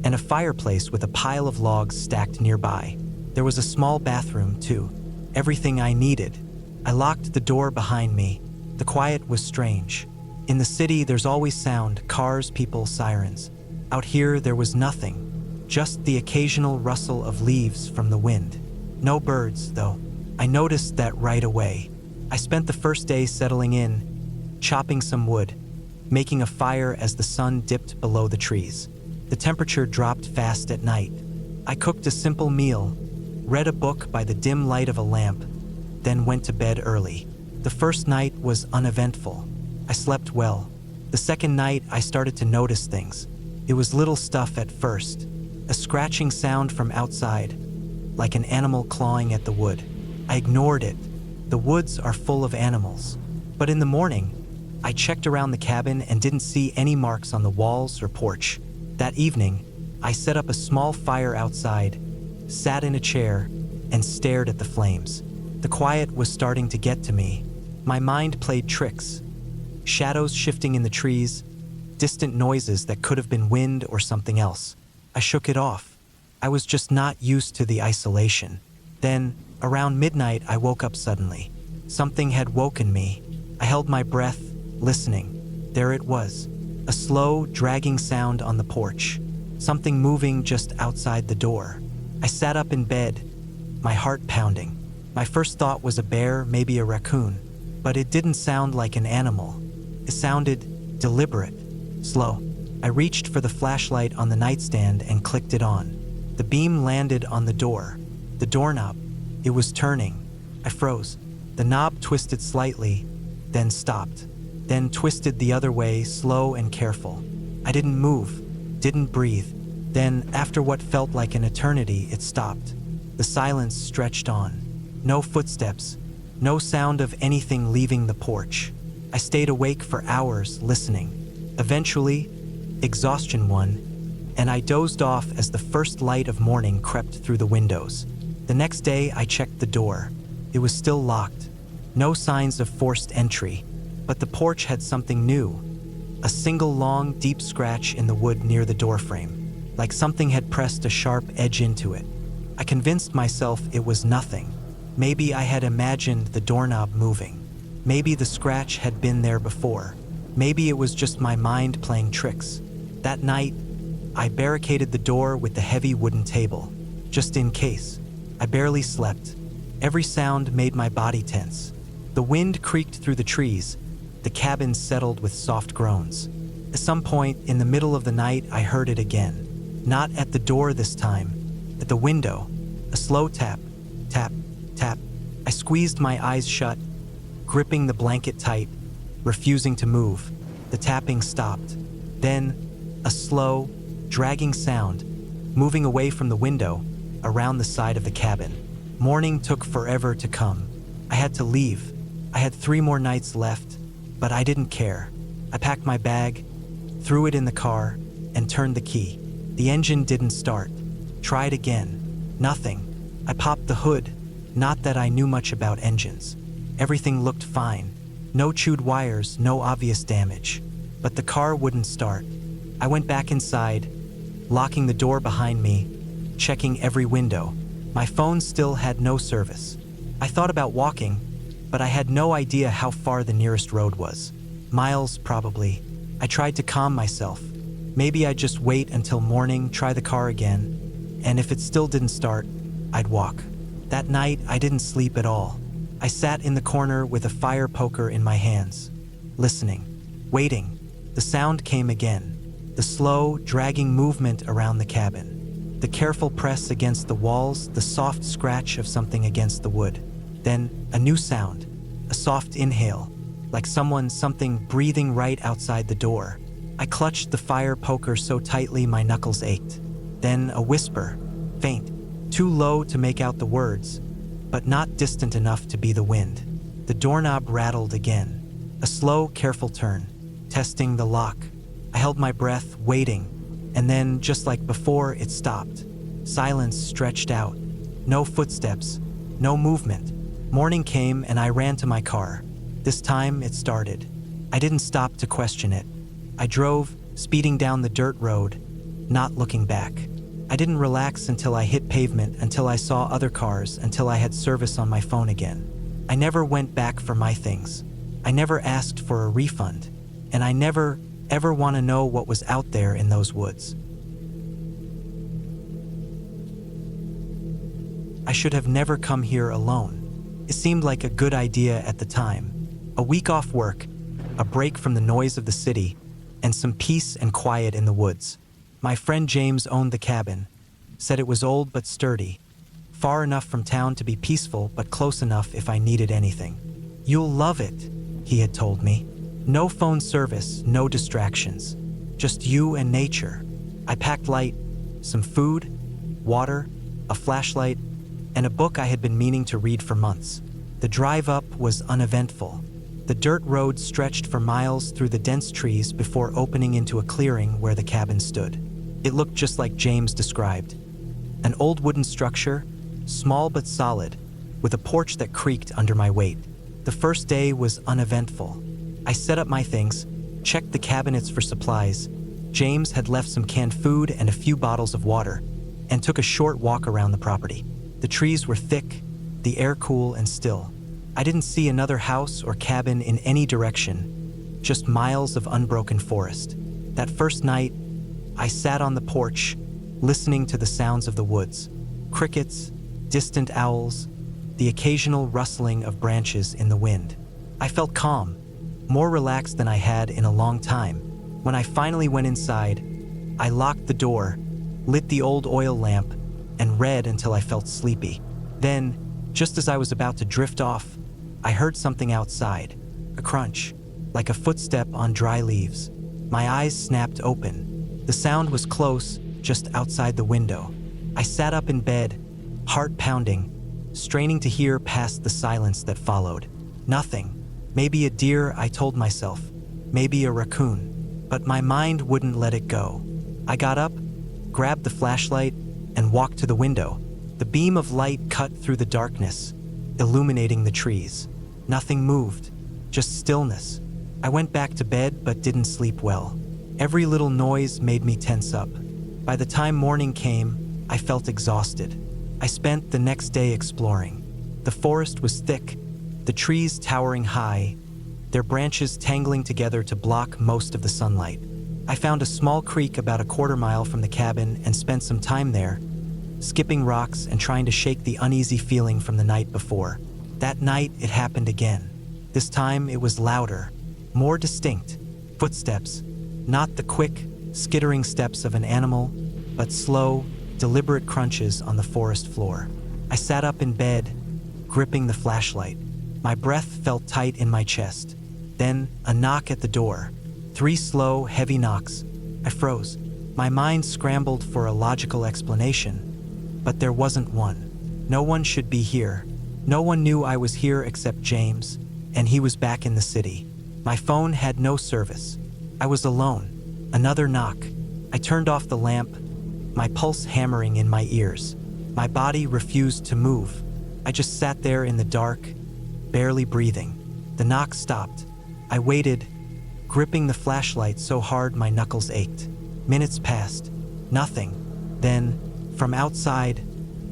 and a fireplace with a pile of logs stacked nearby. There was a small bathroom, too. Everything I needed. I locked the door behind me. The quiet was strange. In the city, there's always sound: cars, people, sirens. Out here, there was nothing. Just the occasional rustle of leaves from the wind. No birds, though. I noticed that right away. I spent the first day settling in, chopping some wood, making a fire as the sun dipped below the trees. The temperature dropped fast at night. I cooked a simple meal, read a book by the dim light of a lamp, then went to bed early. The first night was uneventful. I slept well. The second night, I started to notice things. It was little stuff at first. A scratching sound from outside, like an animal clawing at the wood. I ignored it. The woods are full of animals. But in the morning, I checked around the cabin and didn't see any marks on the walls or porch. That evening, I set up a small fire outside, sat in a chair, and stared at the flames. The quiet was starting to get to me. My mind played tricks. Shadows shifting in the trees, distant noises that could have been wind or something else. I shook it off. I was just not used to the isolation. Then, around midnight, I woke up suddenly. Something had woken me. I held my breath, listening. There it was. A slow, dragging sound on the porch. Something moving just outside the door. I sat up in bed, my heart pounding. My first thought was a bear, maybe a raccoon. But it didn't sound like an animal. It sounded deliberate, slow. I reached for the flashlight on the nightstand and clicked it on. The beam landed on the door. The doorknob. It was turning. I froze. The knob twisted slightly, then stopped. Then twisted the other way, slow and careful. I didn't move, didn't breathe. Then, after what felt like an eternity, it stopped. The silence stretched on. No footsteps, no sound of anything leaving the porch. I stayed awake for hours, listening. Eventually, exhaustion won, and I dozed off as the first light of morning crept through the windows. The next day, I checked the door. It was still locked. No signs of forced entry, but the porch had something new. A single long, deep scratch in the wood near the doorframe, like something had pressed a sharp edge into it. I convinced myself it was nothing. Maybe I had imagined the doorknob moving. Maybe the scratch had been there before. Maybe it was just my mind playing tricks. That night, I barricaded the door with the heavy wooden table, just in case. I barely slept. Every sound made my body tense. The wind creaked through the trees. The cabin settled with soft groans. At some point in the middle of the night, I heard it again. Not at the door this time, at the window. A slow tap, tap, tap. I squeezed my eyes shut, gripping the blanket tight, refusing to move. The tapping stopped. Then, a slow, dragging sound, moving away from the window, around the side of the cabin. Morning took forever to come. I had to leave. I had 3 more nights left, but I didn't care. I packed my bag, threw it in the car, and turned the key. The engine didn't start. Tried again. Nothing. I popped the hood. Not that I knew much about engines. Everything looked fine. No chewed wires, no obvious damage. But the car wouldn't start. I went back inside, locking the door behind me, checking every window. My phone still had no service. I thought about walking, but I had no idea how far the nearest road was. Miles, probably. I tried to calm myself. Maybe I'd just wait until morning, try the car again, and if it still didn't start, I'd walk. That night, I didn't sleep at all. I sat in the corner with a fire poker in my hands, listening, waiting. The sound came again. The slow, dragging movement around the cabin. The careful press against the walls, the soft scratch of something against the wood. Then, a new sound, a soft inhale, like something breathing right outside the door. I clutched the fire poker so tightly my knuckles ached. Then a whisper, faint, too low to make out the words, but not distant enough to be the wind. The doorknob rattled again. A slow, careful turn, testing the lock. I held my breath, waiting, and then, just like before, it stopped. Silence stretched out. No footsteps, no movement. Morning came and I ran to my car. This time, it started. I didn't stop to question it. I drove, speeding down the dirt road, not looking back. I didn't relax until I hit pavement, until I saw other cars, until I had service on my phone again. I never went back for my things. I never asked for a refund. And I never, ever want to know what was out there in those woods. I should have never come here alone. It seemed like a good idea at the time. A week off work, a break from the noise of the city, and some peace and quiet in the woods. My friend James owned the cabin, said it was old but sturdy, far enough from town to be peaceful but close enough if I needed anything. "You'll love it," he had told me. "No phone service, no distractions, just you and nature." I packed light, some food, water, a flashlight, and a book I had been meaning to read for months. The drive up was uneventful. The dirt road stretched for miles through the dense trees before opening into a clearing where the cabin stood. It looked just like James described. An old wooden structure, small but solid, with a porch that creaked under my weight. The first day was uneventful. I set up my things, checked the cabinets for supplies. James had left some canned food and a few bottles of water, and took a short walk around the property. The trees were thick, the air cool and still. I didn't see another house or cabin in any direction, just miles of unbroken forest. That first night, I sat on the porch, listening to the sounds of the woods. Crickets, distant owls, the occasional rustling of branches in the wind. I felt calm, more relaxed than I had in a long time. When I finally went inside, I locked the door, lit the old oil lamp, and read until I felt sleepy. Then, just as I was about to drift off, I heard something outside, a crunch, like a footstep on dry leaves. My eyes snapped open. The sound was close, just outside the window. I sat up in bed, heart pounding, straining to hear past the silence that followed. Nothing. Maybe a deer, I told myself. Maybe a raccoon. But my mind wouldn't let it go. I got up, grabbed the flashlight, and walked to the window. The beam of light cut through the darkness, illuminating the trees. Nothing moved, just stillness. I went back to bed but didn't sleep well. Every little noise made me tense up. By the time morning came, I felt exhausted. I spent the next day exploring. The forest was thick, the trees towering high, their branches tangling together to block most of the sunlight. I found a small creek about a quarter mile from the cabin and spent some time there, skipping rocks and trying to shake the uneasy feeling from the night before. That night, it happened again. This time, it was louder, more distinct. Footsteps, not the quick, skittering steps of an animal, but slow, deliberate crunches on the forest floor. I sat up in bed, gripping the flashlight. My breath felt tight in my chest. Then, a knock at the door. 3 slow, heavy knocks. I froze. My mind scrambled for a logical explanation, but there wasn't one. No one should be here. No one knew I was here except James, and he was back in the city. My phone had no service. I was alone. Another knock. I turned off the lamp, my pulse hammering in my ears. My body refused to move. I just sat there in the dark, barely breathing. The knock stopped. I waited, gripping the flashlight so hard my knuckles ached. Minutes passed. Nothing. Then, from outside,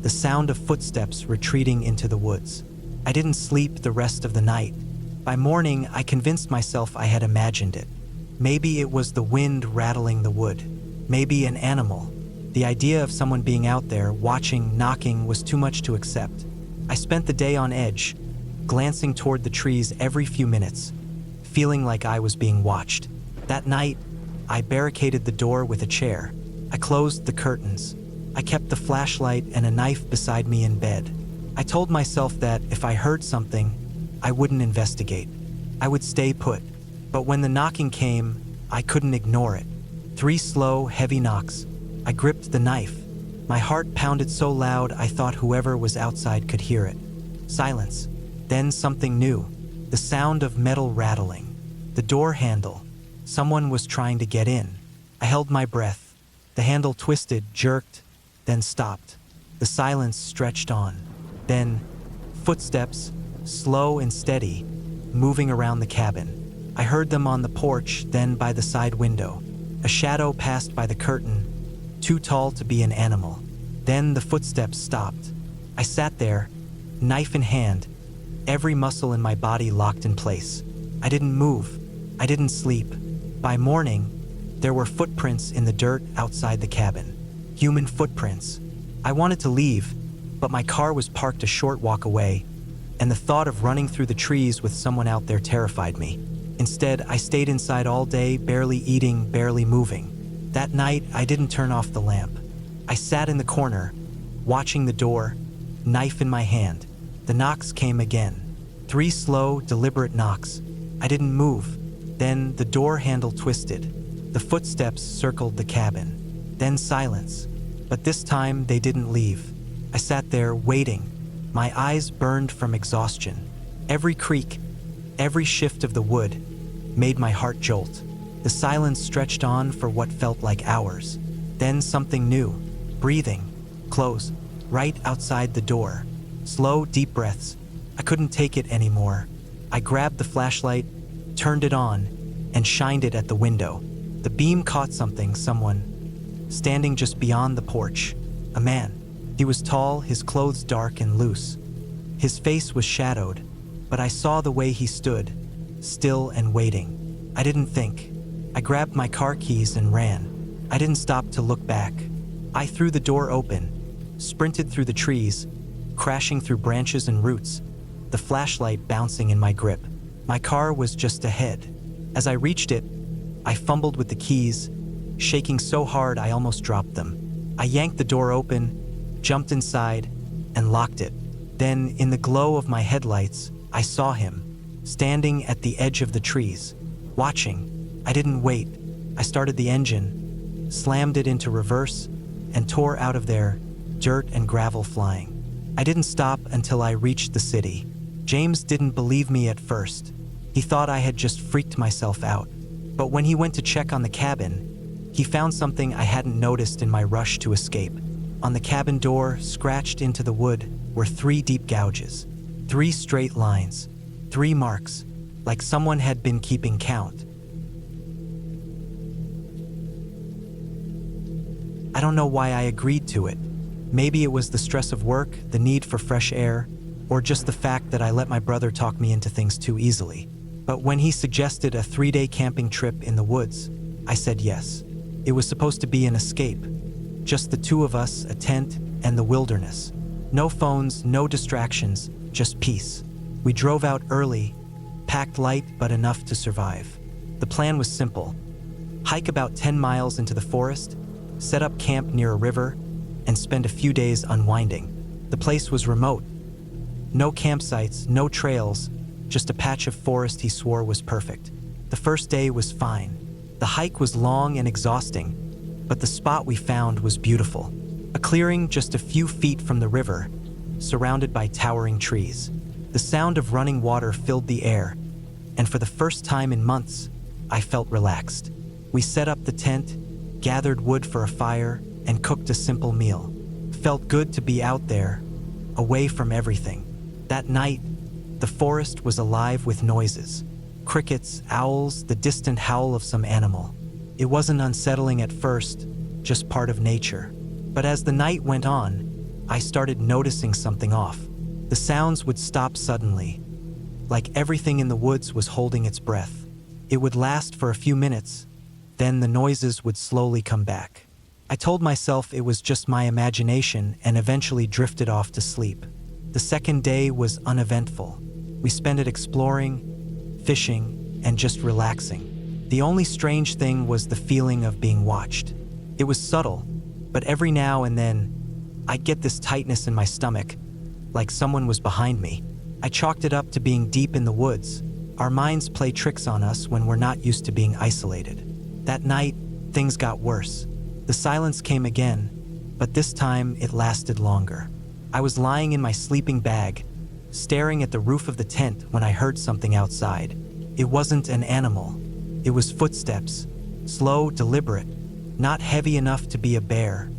the sound of footsteps retreating into the woods. I didn't sleep the rest of the night. By morning, I convinced myself I had imagined it. Maybe it was the wind rattling the wood. Maybe an animal. The idea of someone being out there, watching, knocking, was too much to accept. I spent the day on edge, glancing toward the trees every few minutes, feeling like I was being watched. That night, I barricaded the door with a chair. I closed the curtains. I kept the flashlight and a knife beside me in bed. I told myself that if I heard something, I wouldn't investigate. I would stay put. But when the knocking came, I couldn't ignore it. 3 slow, heavy knocks. I gripped the knife. My heart pounded so loud I thought whoever was outside could hear it. Silence. Then something new. The sound of metal rattling. The door handle. Someone was trying to get in. I held my breath. The handle twisted, jerked, then stopped. The silence stretched on. Then, footsteps, slow and steady, moving around the cabin. I heard them on the porch, then by the side window. A shadow passed by the curtain, too tall to be an animal. Then the footsteps stopped. I sat there, knife in hand, every muscle in my body locked in place. I didn't move. I didn't sleep. By morning, there were footprints in the dirt outside the cabin. Human footprints. I wanted to leave, but my car was parked a short walk away, and the thought of running through the trees with someone out there terrified me. Instead, I stayed inside all day, barely eating, barely moving. That night, I didn't turn off the lamp. I sat in the corner, watching the door, knife in my hand. The knocks came again. 3 slow, deliberate knocks. I didn't move. Then the door handle twisted. The footsteps circled the cabin. Then silence. But this time, they didn't leave. I sat there, waiting. My eyes burned from exhaustion. Every creak, every shift of the wood made my heart jolt. The silence stretched on for what felt like hours. Then something new. Breathing. Close. Right outside the door. Slow, deep breaths. I couldn't take it anymore. I grabbed the flashlight, turned it on, and shined it at the window. The beam caught someone, standing just beyond the porch. A man. He was tall, his clothes dark and loose. His face was shadowed, but I saw the way he stood, still and waiting. I didn't think. I grabbed my car keys and ran. I didn't stop to look back. I threw the door open, sprinted through the trees, crashing through branches and roots, the flashlight bouncing in my grip. My car was just ahead. As I reached it, I fumbled with the keys, shaking so hard I almost dropped them. I yanked the door open, jumped inside, and locked it. Then, in the glow of my headlights, I saw him, standing at the edge of the trees, watching. I didn't wait. I started the engine, slammed it into reverse, and tore out of there, dirt and gravel flying. I didn't stop until I reached the city. James didn't believe me at first. He thought I had just freaked myself out. But when he went to check on the cabin, he found something I hadn't noticed in my rush to escape. On the cabin door, scratched into the wood, were 3 deep gouges. 3 straight lines. 3 marks, like someone had been keeping count. I don't know why I agreed to it. Maybe it was the stress of work, the need for fresh air, or just the fact that I let my brother talk me into things too easily. But when he suggested a 3-day camping trip in the woods, I said yes. It was supposed to be an escape. Just the 2 of us, a tent, and the wilderness. No phones, no distractions, just peace. We drove out early, packed light but enough to survive. The plan was simple. Hike about 10 miles into the forest, set up camp near a river, and spend a few days unwinding. The place was remote. No campsites, no trails, just a patch of forest he swore was perfect. The first day was fine. The hike was long and exhausting, but the spot we found was beautiful. A clearing just a few feet from the river, surrounded by towering trees. The sound of running water filled the air, and for the first time in months, I felt relaxed. We set up the tent, gathered wood for a fire, and cooked a simple meal. Felt good to be out there, away from everything. That night, the forest was alive with noises. Crickets, owls, the distant howl of some animal. It wasn't unsettling at first, just part of nature. But as the night went on, I started noticing something off. The sounds would stop suddenly, like everything in the woods was holding its breath. It would last for a few minutes, then the noises would slowly come back. I told myself it was just my imagination and eventually drifted off to sleep. The second day was uneventful. We spent it exploring, fishing, and just relaxing. The only strange thing was the feeling of being watched. It was subtle, but every now and then, I'd get this tightness in my stomach, like someone was behind me. I chalked it up to being deep in the woods. Our minds play tricks on us when we're not used to being isolated. That night, things got worse. The silence came again, but this time it lasted longer. I was lying in my sleeping bag, staring at the roof of the tent when I heard something outside. It wasn't an animal. It was footsteps, slow, deliberate, not heavy enough to be a bear,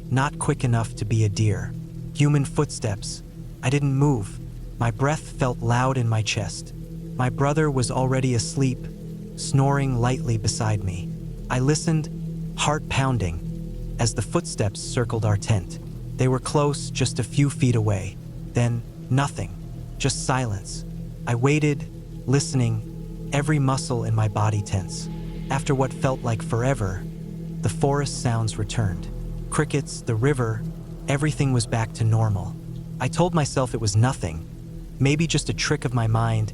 not quick enough to be a deer. Human footsteps. I didn't move. My breath felt loud in my chest. My brother was already asleep, snoring lightly beside me. I listened, heart pounding, as the footsteps circled our tent. They were close, just a few feet away. Then, nothing, just silence. I waited, listening, every muscle in my body tense. After what felt like forever, the forest sounds returned. Crickets, the river, everything was back to normal. I told myself it was nothing, maybe just a trick of my mind,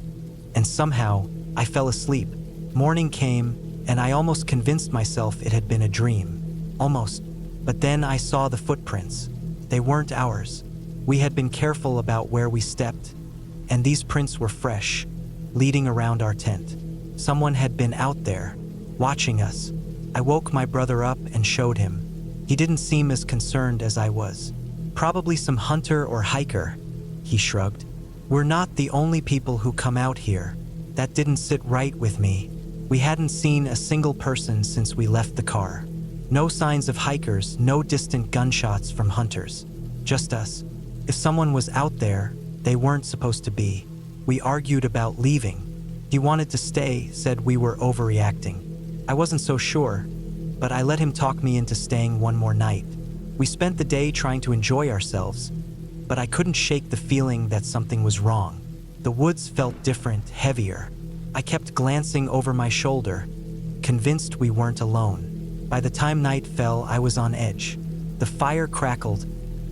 and somehow I fell asleep. Morning came, and I almost convinced myself it had been a dream. Almost. But then I saw the footprints. They weren't ours. We had been careful about where we stepped, and these prints were fresh, leading around our tent. Someone had been out there, watching us. I woke my brother up and showed him. He didn't seem as concerned as I was. Probably some hunter or hiker, he shrugged. We're not the only people who come out here. That didn't sit right with me. We hadn't seen a single person since we left the car. No signs of hikers, no distant gunshots from hunters. Just us. If someone was out there, they weren't supposed to be. We argued about leaving. He wanted to stay, said we were overreacting. I wasn't so sure, but I let him talk me into staying one more night. We spent the day trying to enjoy ourselves, but I couldn't shake the feeling that something was wrong. The woods felt different, heavier. I kept glancing over my shoulder, convinced we weren't alone. By the time night fell, I was on edge. The fire crackled,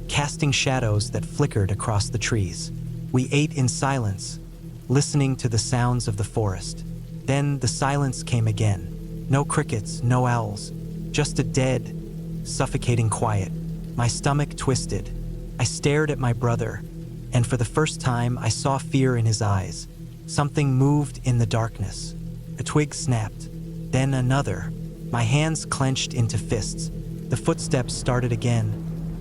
casting shadows that flickered across the trees. We ate in silence, listening to the sounds of the forest. Then the silence came again. No crickets, no owls, just a dead, suffocating quiet. My stomach twisted. I stared at my brother, and for the first time I saw fear in his eyes. Something moved in the darkness. A twig snapped, then another. My hands clenched into fists. The footsteps started again,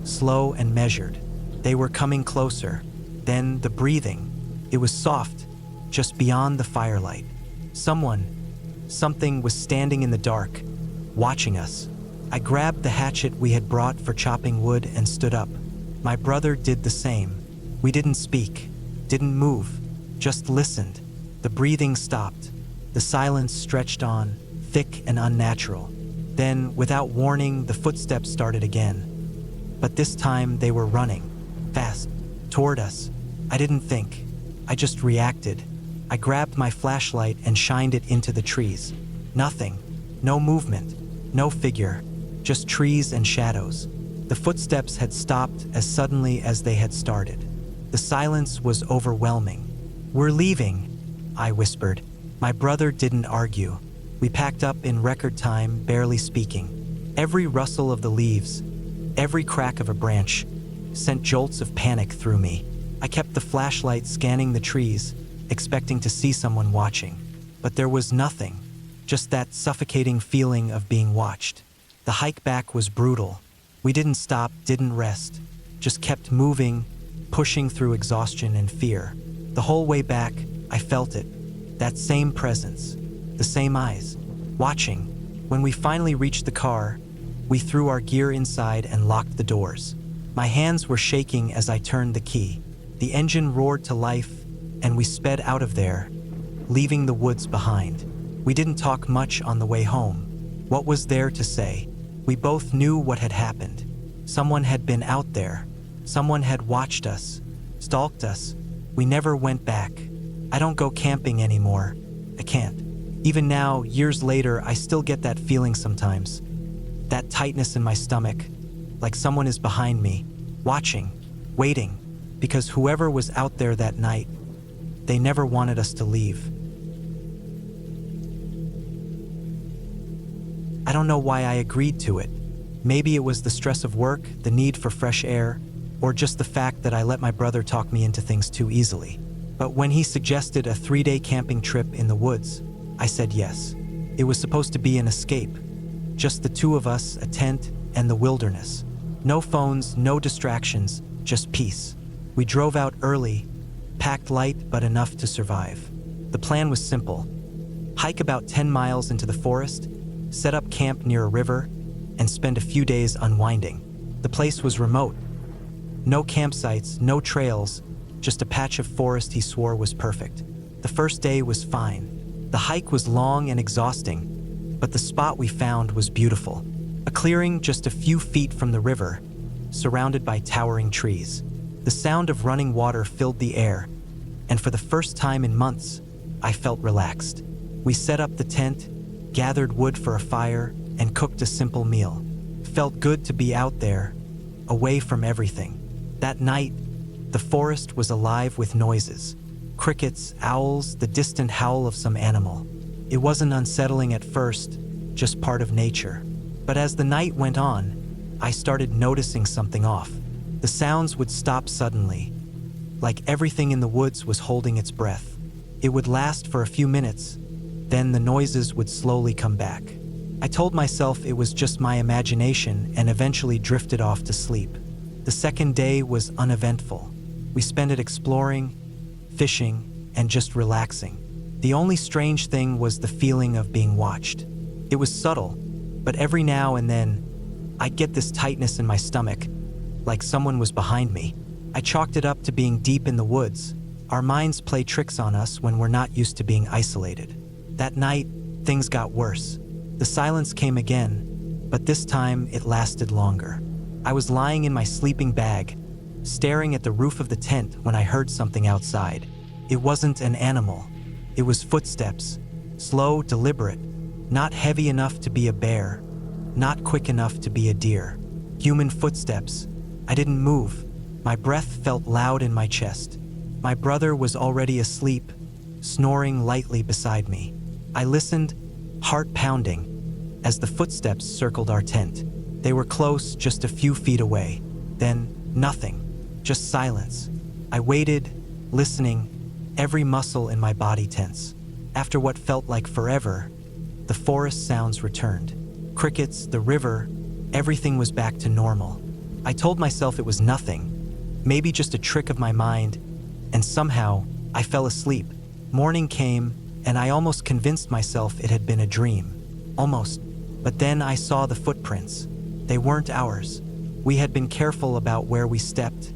slow and measured. They were coming closer. Then the breathing. It was soft, just beyond the firelight. Something was standing in the dark, watching us. I grabbed the hatchet we had brought for chopping wood and stood up. My brother did the same. We didn't speak, didn't move, just listened. The breathing stopped. The silence stretched on, thick and unnatural. Then, without warning, the footsteps started again. But this time they were running, fast, toward us. I didn't think. I just reacted. I grabbed my flashlight and shined it into the trees. Nothing. No movement. No figure. Just trees and shadows. The footsteps had stopped as suddenly as they had started. The silence was overwhelming. "We're leaving," I whispered. My brother didn't argue. We packed up in record time, barely speaking. Every rustle of the leaves, every crack of a branch, sent jolts of panic through me. I kept the flashlight scanning the trees, expecting to see someone watching. But there was nothing, just that suffocating feeling of being watched. The hike back was brutal. We didn't stop, didn't rest, just kept moving, pushing through exhaustion and fear. The whole way back, I felt it. That same presence, the same eyes, watching. When we finally reached the car, we threw our gear inside and locked the doors. My hands were shaking as I turned the key. The engine roared to life, and we sped out of there, leaving the woods behind. We didn't talk much on the way home. What was there to say? We both knew what had happened. Someone had been out there. Someone had watched us, stalked us. We never went back. I don't go camping anymore. I can't. Even now, years later, I still get that feeling sometimes. That tightness in my stomach, like someone is behind me, watching, waiting, because whoever was out there that night, they never wanted us to leave. I don't know why I agreed to it. Maybe it was the stress of work, the need for fresh air, or just the fact that I let my brother talk me into things too easily. But when he suggested a 3-day camping trip in the woods, I said yes. It was supposed to be an escape. Just the two of us, a tent, and the wilderness. No phones, no distractions, just peace. We drove out early, packed light but enough to survive. The plan was simple. Hike about 10 miles into the forest, set up camp near a river, and spend a few days unwinding. The place was remote. No campsites, no trails, just a patch of forest he swore was perfect. The first day was fine. The hike was long and exhausting, but the spot we found was beautiful. A clearing just a few feet from the river, surrounded by towering trees. The sound of running water filled the air, and for the first time in months, I felt relaxed. We set up the tent, gathered wood for a fire, and cooked a simple meal. Felt good to be out there, away from everything. That night, the forest was alive with noises. Crickets, owls, the distant howl of some animal. It wasn't unsettling at first, just part of nature. But as the night went on, I started noticing something off. The sounds would stop suddenly, like everything in the woods was holding its breath. It would last for a few minutes, then the noises would slowly come back. I told myself it was just my imagination and eventually drifted off to sleep. The second day was uneventful. We spent it exploring, fishing, and just relaxing. The only strange thing was the feeling of being watched. It was subtle, but every now and then, I'd get this tightness in my stomach, like someone was behind me. I chalked it up to being deep in the woods. Our minds play tricks on us when we're not used to being isolated. That night, things got worse. The silence came again, but this time it lasted longer. I was lying in my sleeping bag, staring at the roof of the tent when I heard something outside. It wasn't an animal. It was footsteps, slow, deliberate, not heavy enough to be a bear, not quick enough to be a deer. Human footsteps. I didn't move. My breath felt loud in my chest. My brother was already asleep, snoring lightly beside me. I listened, heart pounding, as the footsteps circled our tent. They were close, just a few feet away. Then, nothing. Just silence. I waited, listening, every muscle in my body tense. After what felt like forever, the forest sounds returned. Crickets, the river, everything was back to normal. I told myself it was nothing, maybe just a trick of my mind, and somehow I fell asleep. Morning came, and I almost convinced myself it had been a dream. Almost. But then I saw the footprints. They weren't ours. We had been careful about where we stepped,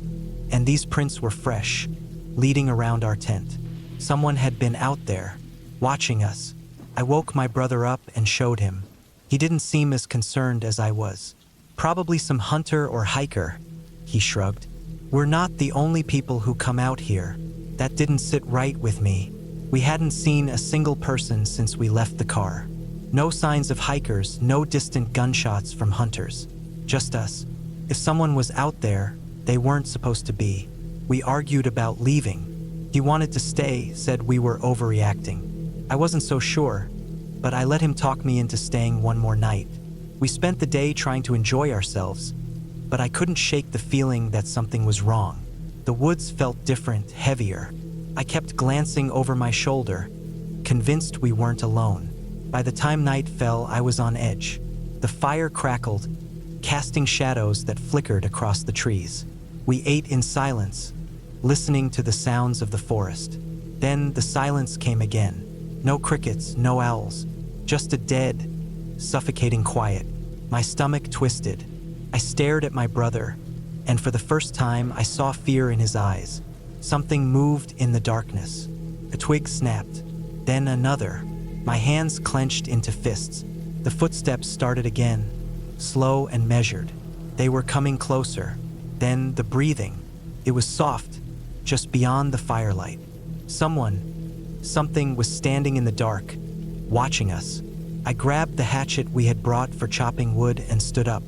and these prints were fresh, leading around our tent. Someone had been out there, watching us. I woke my brother up and showed him. He didn't seem as concerned as I was. Probably some hunter or hiker, he shrugged. We're not the only people who come out here. That didn't sit right with me. We hadn't seen a single person since we left the car. No signs of hikers, no distant gunshots from hunters. Just us. If someone was out there, they weren't supposed to be. We argued about leaving. He wanted to stay, said we were overreacting. I wasn't so sure, but I let him talk me into staying one more night. We spent the day trying to enjoy ourselves, but I couldn't shake the feeling that something was wrong. The woods felt different, heavier. I kept glancing over my shoulder, convinced we weren't alone. By the time night fell, I was on edge. The fire crackled, casting shadows that flickered across the trees. We ate in silence, listening to the sounds of the forest. Then the silence came again. No crickets, no owls, just a dead, suffocating quiet. My stomach twisted. I stared at my brother, and for the first time I saw fear in his eyes. Something moved in the darkness. A twig snapped, then another. My hands clenched into fists. The footsteps started again, slow and measured. They were coming closer. Then the breathing. It was soft, just beyond the firelight. Something was standing in the dark, watching us. I grabbed the hatchet we had brought for chopping wood and stood up.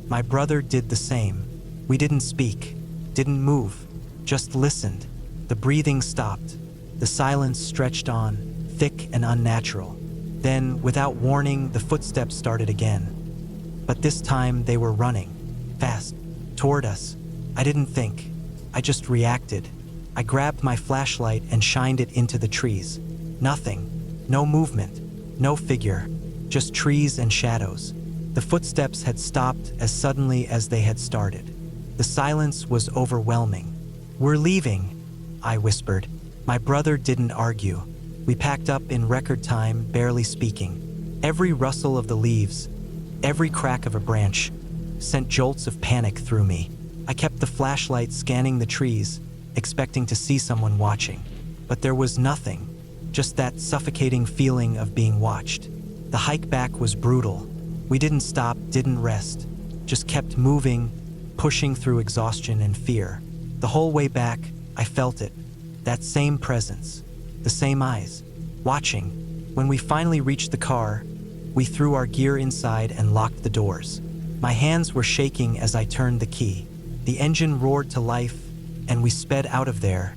My brother did the same. We didn't speak, didn't move, just listened. The breathing stopped. The silence stretched on, thick and unnatural. Then, without warning, the footsteps started again. But this time they were running, fast, toward us. I didn't think. I just reacted. I grabbed my flashlight and shined it into the trees. Nothing. No movement. No figure. Just trees and shadows. The footsteps had stopped as suddenly as they had started. The silence was overwhelming. "We're leaving," I whispered. My brother didn't argue. We packed up in record time, barely speaking. Every rustle of the leaves, every crack of a branch, sent jolts of panic through me. I kept the flashlight scanning the trees, expecting to see someone watching. But there was nothing, just that suffocating feeling of being watched. The hike back was brutal. We didn't stop, didn't rest, just kept moving, pushing through exhaustion and fear. The whole way back, I felt it. That same presence, the same eyes, watching. When we finally reached the car, we threw our gear inside and locked the doors. My hands were shaking as I turned the key. The engine roared to life, and we sped out of there,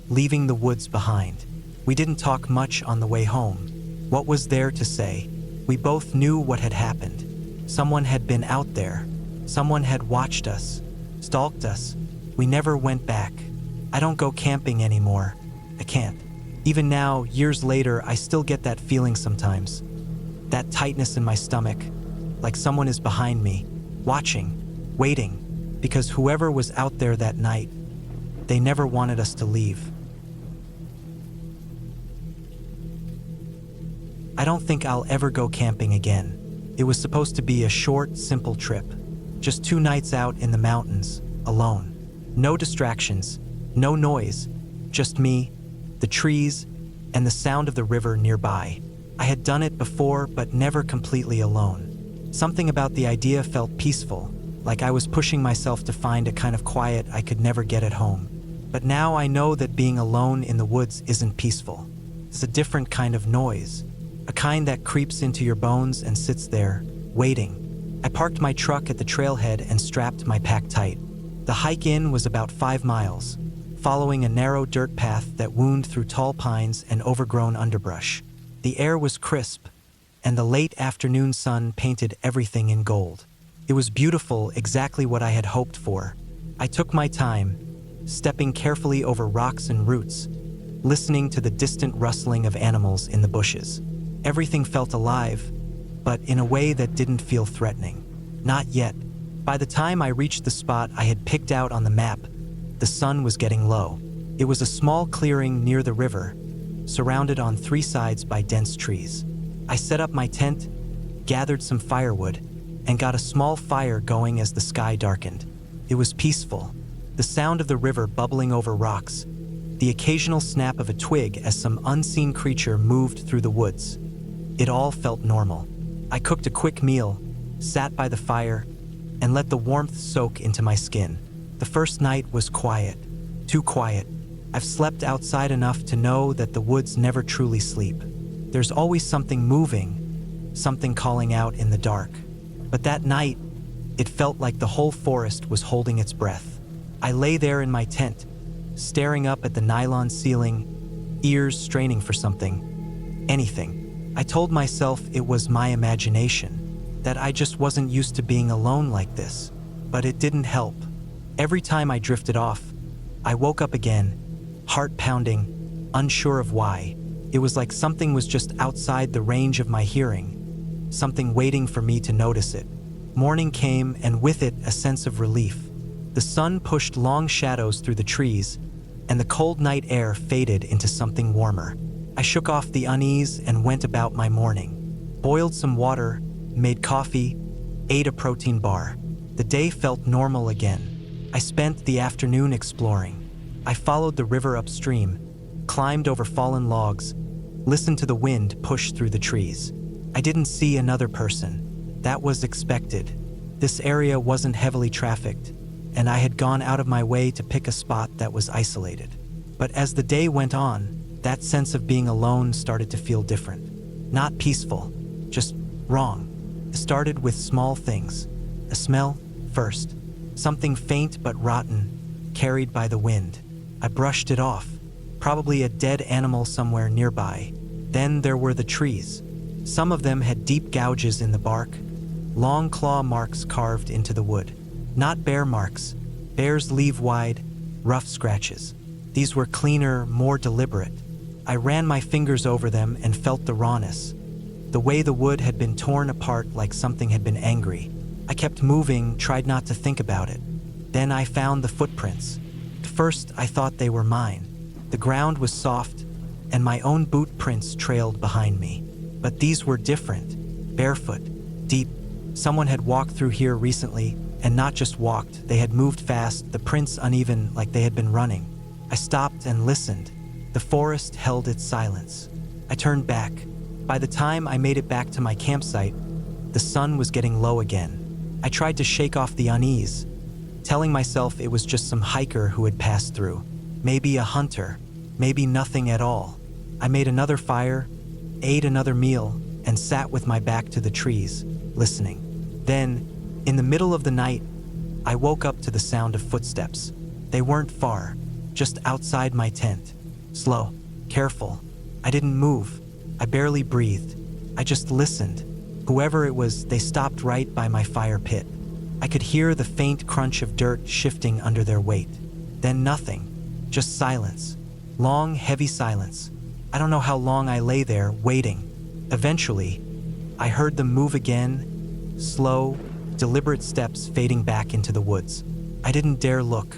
leaving the woods behind. We didn't talk much on the way home. What was there to say? We both knew what had happened. Someone had been out there. Someone had watched us, stalked us. We never went back. I don't go camping anymore. I can't. Even now, years later, I still get that feeling sometimes. That tightness in my stomach, like someone is behind me, watching, waiting, because whoever was out there that night, they never wanted us to leave. I don't think I'll ever go camping again. It was supposed to be a short, simple trip. Just 2 nights out in the mountains, alone. No distractions, no noise, just me, the trees, and the sound of the river nearby. I had done it before, but never completely alone. Something about the idea felt peaceful, like I was pushing myself to find a kind of quiet I could never get at home. But now I know that being alone in the woods isn't peaceful. It's a different kind of noise, a kind that creeps into your bones and sits there, waiting. I parked my truck at the trailhead and strapped my pack tight. The hike in was about 5 miles, following a narrow dirt path that wound through tall pines and overgrown underbrush. The air was crisp, and the late afternoon sun painted everything in gold. It was beautiful, exactly what I had hoped for. I took my time, stepping carefully over rocks and roots, listening to the distant rustling of animals in the bushes. Everything felt alive, but in a way that didn't feel threatening. Not yet. By the time I reached the spot I had picked out on the map, the sun was getting low. It was a small clearing near the river, surrounded on 3 sides by dense trees. I set up my tent, gathered some firewood, and got a small fire going as the sky darkened. It was peaceful. The sound of the river bubbling over rocks, the occasional snap of a twig as some unseen creature moved through the woods. It all felt normal. I cooked a quick meal, sat by the fire, and let the warmth soak into my skin. The first night was quiet, too quiet. I've slept outside enough to know that the woods never truly sleep. There's always something moving, something calling out in the dark. But that night, it felt like the whole forest was holding its breath. I lay there in my tent, staring up at the nylon ceiling, ears straining for something, anything. I told myself it was my imagination, that I just wasn't used to being alone like this. But it didn't help. Every time I drifted off, I woke up again, heart pounding, unsure of why. It was like something was just outside the range of my hearing, something waiting for me to notice it. Morning came, and with it a sense of relief. The sun pushed long shadows through the trees, and the cold night air faded into something warmer. I shook off the unease and went about my morning. Boiled some water, made coffee, ate a protein bar. The day felt normal again. I spent the afternoon exploring. I followed the river upstream, climbed over fallen logs, listened to the wind push through the trees. I didn't see another person. That was expected. This area wasn't heavily trafficked, and I had gone out of my way to pick a spot that was isolated. But as the day went on, that sense of being alone started to feel different. Not peaceful, just wrong. It started with small things. A smell, first. Something faint but rotten, carried by the wind. I brushed it off. Probably a dead animal somewhere nearby. Then there were the trees. Some of them had deep gouges in the bark, long claw marks carved into the wood. Not bear marks. Bears leave wide, rough scratches. These were cleaner, more deliberate. I ran my fingers over them and felt the rawness. The way the wood had been torn apart like something had been angry. I kept moving, tried not to think about it. Then I found the footprints. At first, I thought they were mine. The ground was soft, and my own boot prints trailed behind me. But these were different. Barefoot, deep. Someone had walked through here recently, and not just walked, they had moved fast, the prints uneven like they had been running. I stopped and listened. The forest held its silence. I turned back. By the time I made it back to my campsite, the sun was getting low again. I tried to shake off the unease, telling myself it was just some hiker who had passed through. Maybe a hunter, maybe nothing at all. I made another fire, ate another meal, and sat with my back to the trees, listening. Then, in the middle of the night, I woke up to the sound of footsteps. They weren't far, just outside my tent. Slow, careful. I didn't move. I barely breathed. I just listened. Whoever it was, they stopped right by my fire pit. I could hear the faint crunch of dirt shifting under their weight. Then nothing, just silence. Long, heavy silence. I don't know how long I lay there, waiting. Eventually, I heard them move again, slow, deliberate steps fading back into the woods. I didn't dare look.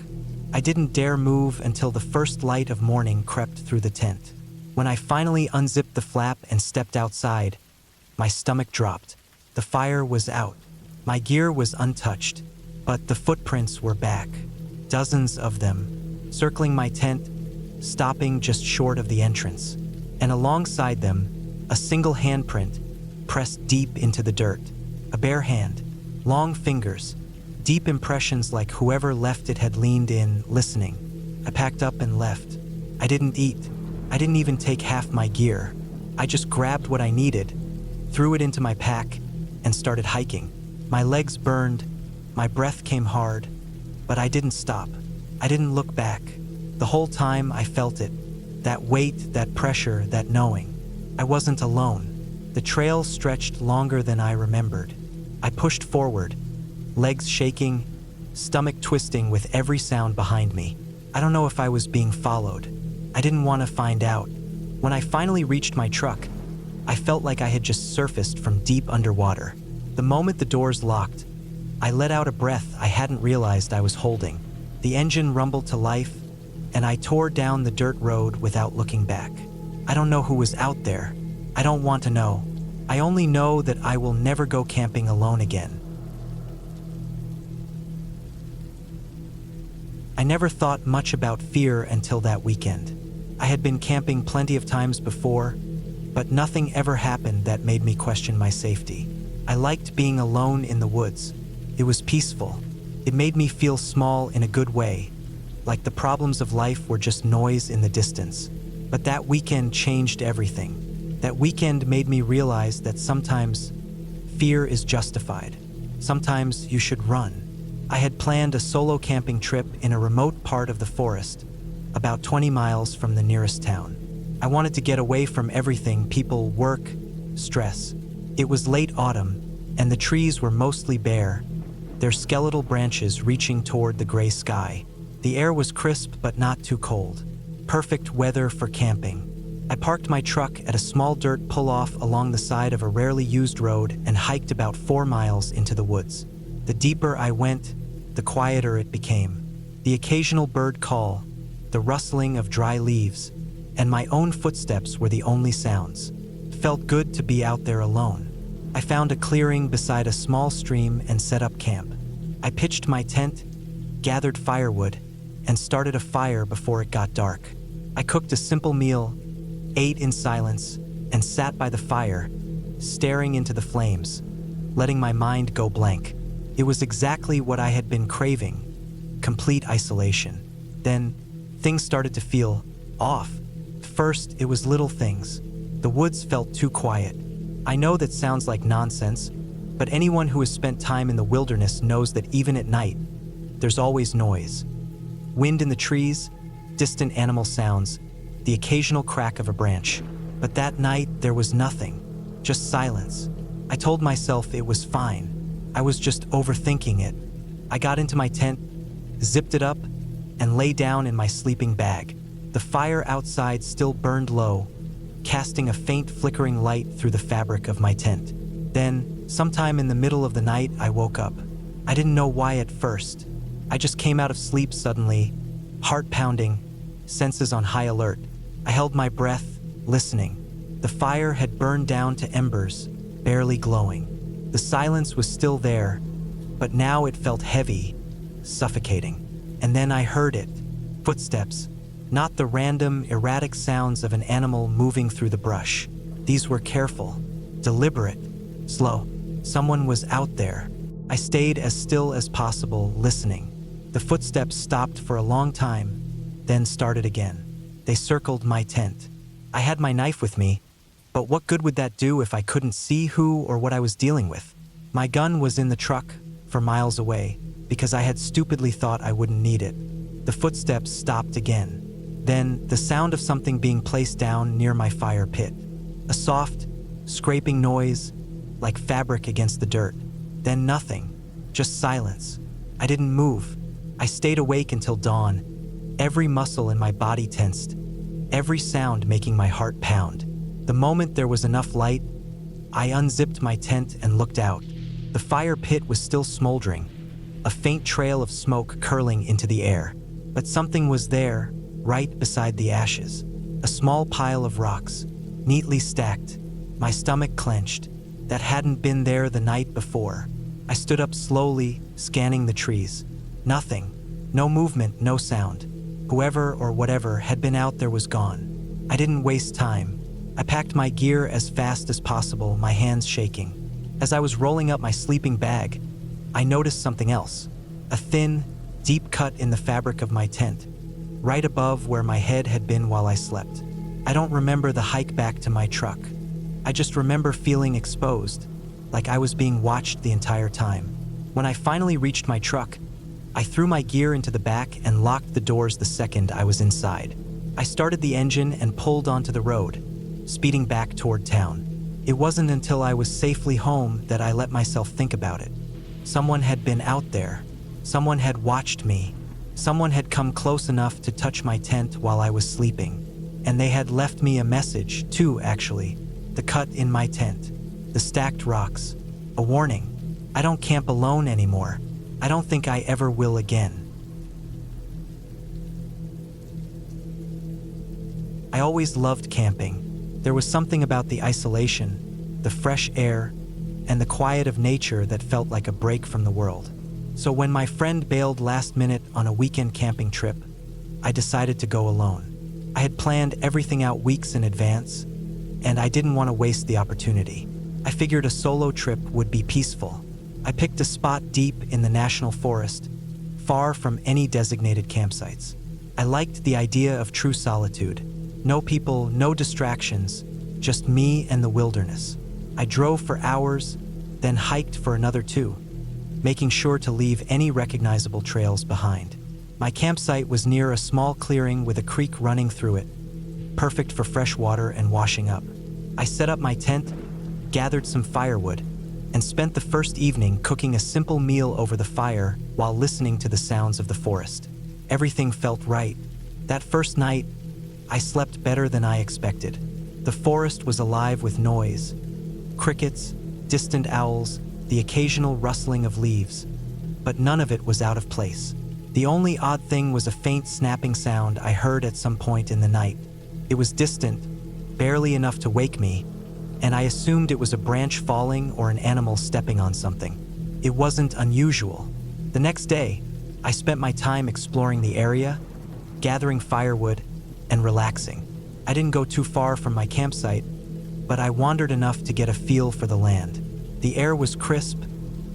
I didn't dare move until the first light of morning crept through the tent. When I finally unzipped the flap and stepped outside, my stomach dropped. The fire was out. My gear was untouched, but the footprints were back. Dozens of them, circling my tent, stopping just short of the entrance. And alongside them, a single handprint, pressed deep into the dirt. A bare hand, long fingers, deep impressions like whoever left it had leaned in, listening. I packed up and left. I didn't eat. I didn't even take half my gear. I just grabbed what I needed, threw it into my pack, and started hiking. My legs burned, my breath came hard, but I didn't stop. I didn't look back. The whole time I felt it, that weight, that pressure, that knowing. I wasn't alone. The trail stretched longer than I remembered. I pushed forward, legs shaking, stomach twisting with every sound behind me. I don't know if I was being followed. I didn't want to find out. When I finally reached my truck, I felt like I had just surfaced from deep underwater. The moment the doors locked, I let out a breath I hadn't realized I was holding. The engine rumbled to life, and I tore down the dirt road without looking back. I don't know who was out there. I don't want to know. I only know that I will never go camping alone again. I never thought much about fear until that weekend. I had been camping plenty of times before, but nothing ever happened that made me question my safety. I liked being alone in the woods. It was peaceful. It made me feel small in a good way, like the problems of life were just noise in the distance. But that weekend changed everything. That weekend made me realize that sometimes fear is justified. Sometimes you should run. I had planned a solo camping trip in a remote part of the forest, about 20 miles from the nearest town. I wanted to get away from everything: people, work, stress. It was late autumn, and the trees were mostly bare, their skeletal branches reaching toward the gray sky. The air was crisp but not too cold. Perfect weather for camping. I parked my truck at a small dirt pull-off along the side of a rarely used road and hiked about 4 miles into the woods. The deeper I went, the quieter it became. The occasional bird call, the rustling of dry leaves, and my own footsteps were the only sounds. It felt good to be out there alone. I found a clearing beside a small stream and set up camp. I pitched my tent, gathered firewood, and started a fire before it got dark. I cooked a simple meal, ate in silence, and sat by the fire, staring into the flames, letting my mind go blank. It was exactly what I had been craving, complete isolation. Then, things started to feel off. First, it was little things. The woods felt too quiet. I know that sounds like nonsense, but anyone who has spent time in the wilderness knows that even at night, there's always noise. Wind in the trees, distant animal sounds, the occasional crack of a branch. But that night, there was nothing, just silence. I told myself it was fine. I was just overthinking it. I got into my tent, zipped it up, and lay down in my sleeping bag. The fire outside still burned low, casting a faint flickering light through the fabric of my tent. Then, sometime in the middle of the night, I woke up. I didn't know why at first. I just came out of sleep suddenly, heart pounding, senses on high alert. I held my breath, listening. The fire had burned down to embers, barely glowing. The silence was still there, but now it felt heavy, suffocating. And then I heard it. Footsteps. Not the random, erratic sounds of an animal moving through the brush. These were careful, deliberate, slow. Someone was out there. I stayed as still as possible, listening. The footsteps stopped for a long time, then started again. They circled my tent. I had my knife with me, but what good would that do if I couldn't see who or what I was dealing with? My gun was in the truck, for miles away, because I had stupidly thought I wouldn't need it. The footsteps stopped again. Then, the sound of something being placed down near my fire pit. A soft, scraping noise, like fabric against the dirt. Then nothing, just silence. I didn't move. I stayed awake until dawn, every muscle in my body tensed, every sound making my heart pound. The moment there was enough light, I unzipped my tent and looked out. The fire pit was still smoldering, a faint trail of smoke curling into the air. But something was there, right beside the ashes. A small pile of rocks, neatly stacked. My stomach clenched. That hadn't been there the night before. I stood up slowly, scanning the trees. Nothing. No movement, no sound. Whoever or whatever had been out there was gone. I didn't waste time. I packed my gear as fast as possible, my hands shaking. As I was rolling up my sleeping bag, I noticed something else. A thin, deep cut in the fabric of my tent, right above where my head had been while I slept. I don't remember the hike back to my truck. I just remember feeling exposed, like I was being watched the entire time. When I finally reached my truck, I threw my gear into the back and locked the doors the second I was inside. I started the engine and pulled onto the road, speeding back toward town. It wasn't until I was safely home that I let myself think about it. Someone had been out there. Someone had watched me. Someone had come close enough to touch my tent while I was sleeping. And they had left me a message, too, actually. The cut in my tent. The stacked rocks. A warning. I don't camp alone anymore. I don't think I ever will again. I always loved camping. There was something about the isolation, the fresh air, and the quiet of nature that felt like a break from the world. So when my friend bailed last minute on a weekend camping trip, I decided to go alone. I had planned everything out weeks in advance, and I didn't want to waste the opportunity. I figured a solo trip would be peaceful. I picked a spot deep in the national forest, far from any designated campsites. I liked the idea of true solitude. No people, no distractions, just me and the wilderness. I drove for hours, then hiked for another 2, making sure to leave any recognizable trails behind. My campsite was near a small clearing with a creek running through it, perfect for fresh water and washing up. I set up my tent, gathered some firewood, and spent the first evening cooking a simple meal over the fire while listening to the sounds of the forest. Everything felt right. That first night, I slept better than I expected. The forest was alive with noise. Crickets, distant owls, the occasional rustling of leaves. But none of it was out of place. The only odd thing was a faint snapping sound I heard at some point in the night. It was distant, barely enough to wake me, and I assumed it was a branch falling or an animal stepping on something. It wasn't unusual. The next day, I spent my time exploring the area, gathering firewood, and relaxing. I didn't go too far from my campsite, but I wandered enough to get a feel for the land. The air was crisp,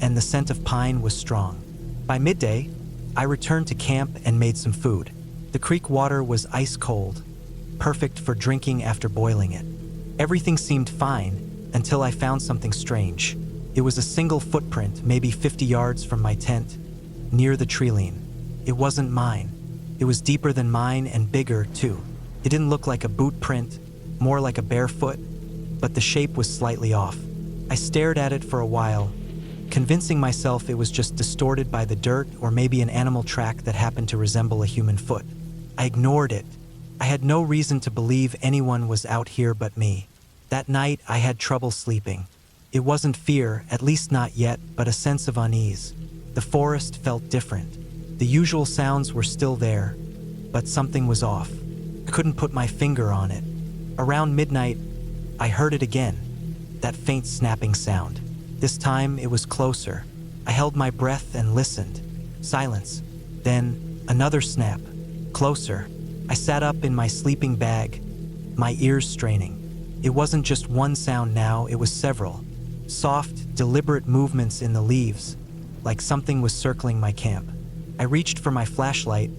and the scent of pine was strong. By midday, I returned to camp and made some food. The creek water was ice cold, perfect for drinking after boiling it. Everything seemed fine until I found something strange. It was a single footprint, maybe 50 yards from my tent, near the tree-line. It wasn't mine. It was deeper than mine and bigger, too. It didn't look like a boot print, more like a bare foot, but the shape was slightly off. I stared at it for a while, convincing myself it was just distorted by the dirt or maybe an animal track that happened to resemble a human foot. I ignored it. I had no reason to believe anyone was out here but me. That night, I had trouble sleeping. It wasn't fear, at least not yet, but a sense of unease. The forest felt different. The usual sounds were still there, but something was off. I couldn't put my finger on it. Around midnight, I heard it again, that faint snapping sound. This time, it was closer. I held my breath and listened. Silence. Then, another snap. Closer. I sat up in my sleeping bag, my ears straining. It wasn't just one sound now, it was several. Soft, deliberate movements in the leaves, like something was circling my camp. I reached for my flashlight,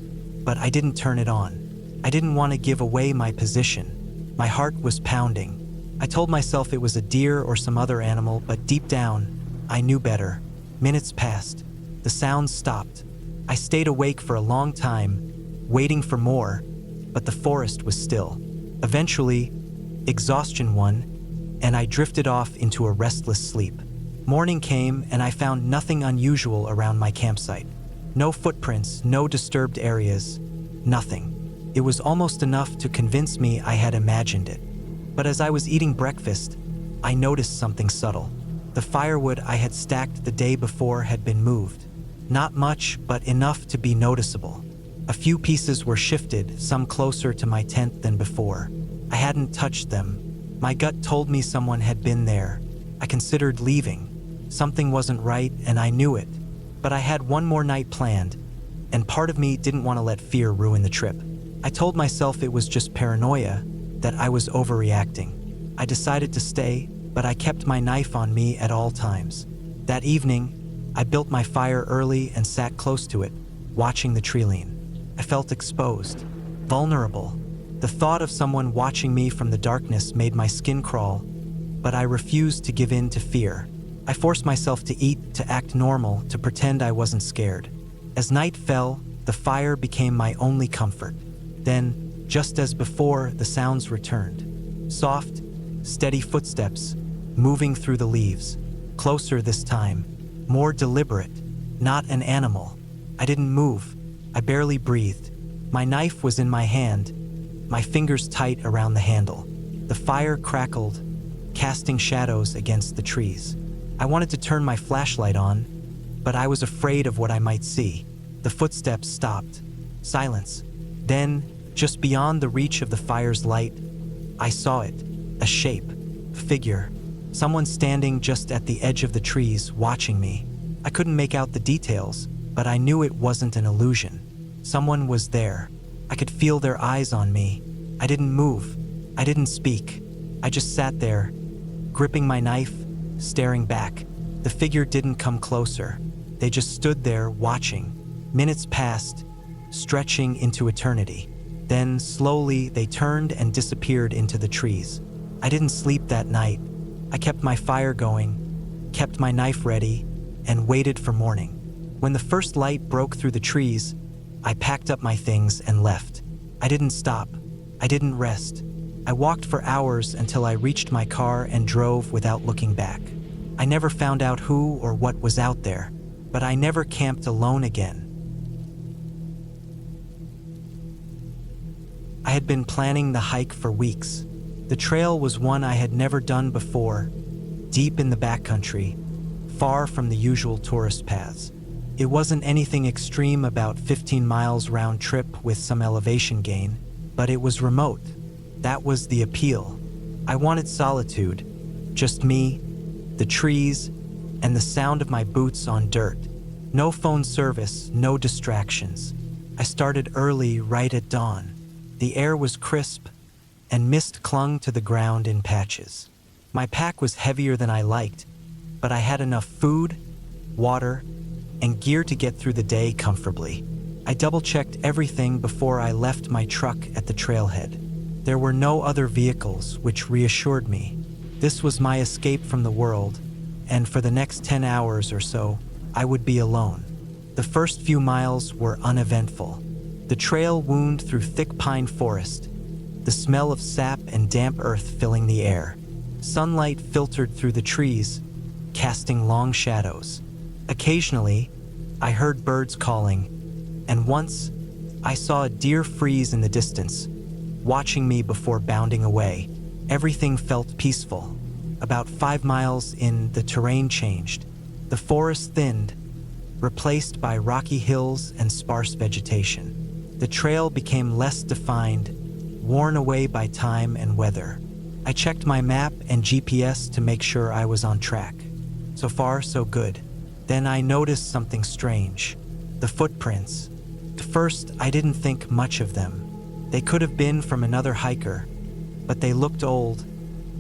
but I didn't turn it on. I didn't want to give away my position. My heart was pounding. I told myself it was a deer or some other animal, but deep down, I knew better. Minutes passed. The sounds stopped. I stayed awake for a long time, waiting for more, but the forest was still. Eventually, exhaustion won, and I drifted off into a restless sleep. Morning came, and I found nothing unusual around my campsite. No footprints, no disturbed areas, nothing. It was almost enough to convince me I had imagined it. But as I was eating breakfast, I noticed something subtle. The firewood I had stacked the day before had been moved. Not much, but enough to be noticeable. A few pieces were shifted, some closer to my tent than before. I hadn't touched them. My gut told me someone had been there. I considered leaving. Something wasn't right, and I knew it. But I had one more night planned, and part of me didn't want to let fear ruin the trip. I told myself it was just paranoia, that I was overreacting. I decided to stay, but I kept my knife on me at all times. That evening, I built my fire early and sat close to it, watching the tree-line. I felt exposed, vulnerable. The thought of someone watching me from the darkness made my skin crawl, but I refused to give in to fear. I forced myself to eat, to act normal, to pretend I wasn't scared. As night fell, the fire became my only comfort. Then, just as before, the sounds returned. Soft, steady footsteps, moving through the leaves. Closer this time, more deliberate, not an animal. I didn't move. I barely breathed. My knife was in my hand, my fingers tight around the handle. The fire crackled, casting shadows against the trees. I wanted to turn my flashlight on, but I was afraid of what I might see. The footsteps stopped. Silence. Then, just beyond the reach of the fire's light, I saw it. A shape. A figure. Someone standing just at the edge of the trees, watching me. I couldn't make out the details, but I knew it wasn't an illusion. Someone was there. I could feel their eyes on me. I didn't move. I didn't speak. I just sat there, gripping my knife, staring back. The figure didn't come closer. They just stood there, watching. Minutes passed, stretching into eternity. Then, slowly, they turned and disappeared into the trees. I didn't sleep that night. I kept my fire going, kept my knife ready, and waited for morning. When the first light broke through the trees, I packed up my things and left. I didn't stop. I didn't rest. I walked for hours until I reached my car and drove without looking back. I never found out who or what was out there, but I never camped alone again. I I had been planning the hike for weeks. The trail was one I had never done before, deep in the backcountry, far from the usual tourist paths. It wasn't anything extreme, about 15 miles round trip with some elevation gain, but it was remote. That was the appeal. I wanted solitude, just me, the trees, and the sound of my boots on dirt. No phone service, no distractions. I started early, right at dawn. The air was crisp, and mist clung to the ground in patches. My pack was heavier than I liked, but I had enough food, water, and gear to get through the day comfortably. I double-checked everything before I left my truck at the trailhead. There were no other vehicles, which reassured me. This was my escape from the world, and for the next 10 hours or so, I would be alone. The first few miles were uneventful. The trail wound through thick pine forest, the smell of sap and damp earth filling the air. Sunlight filtered through the trees, casting long shadows. Occasionally, I heard birds calling, and once, I saw a deer freeze in the distance, watching me before bounding away. Everything felt peaceful. About 5 miles in, the terrain changed. The forest thinned, replaced by rocky hills and sparse vegetation. The trail became less defined, worn away by time and weather. I checked my map and GPS to make sure I was on track. So far, so good. Then I noticed something strange. The footprints. At first, I didn't think much of them. They could have been from another hiker, but they looked old,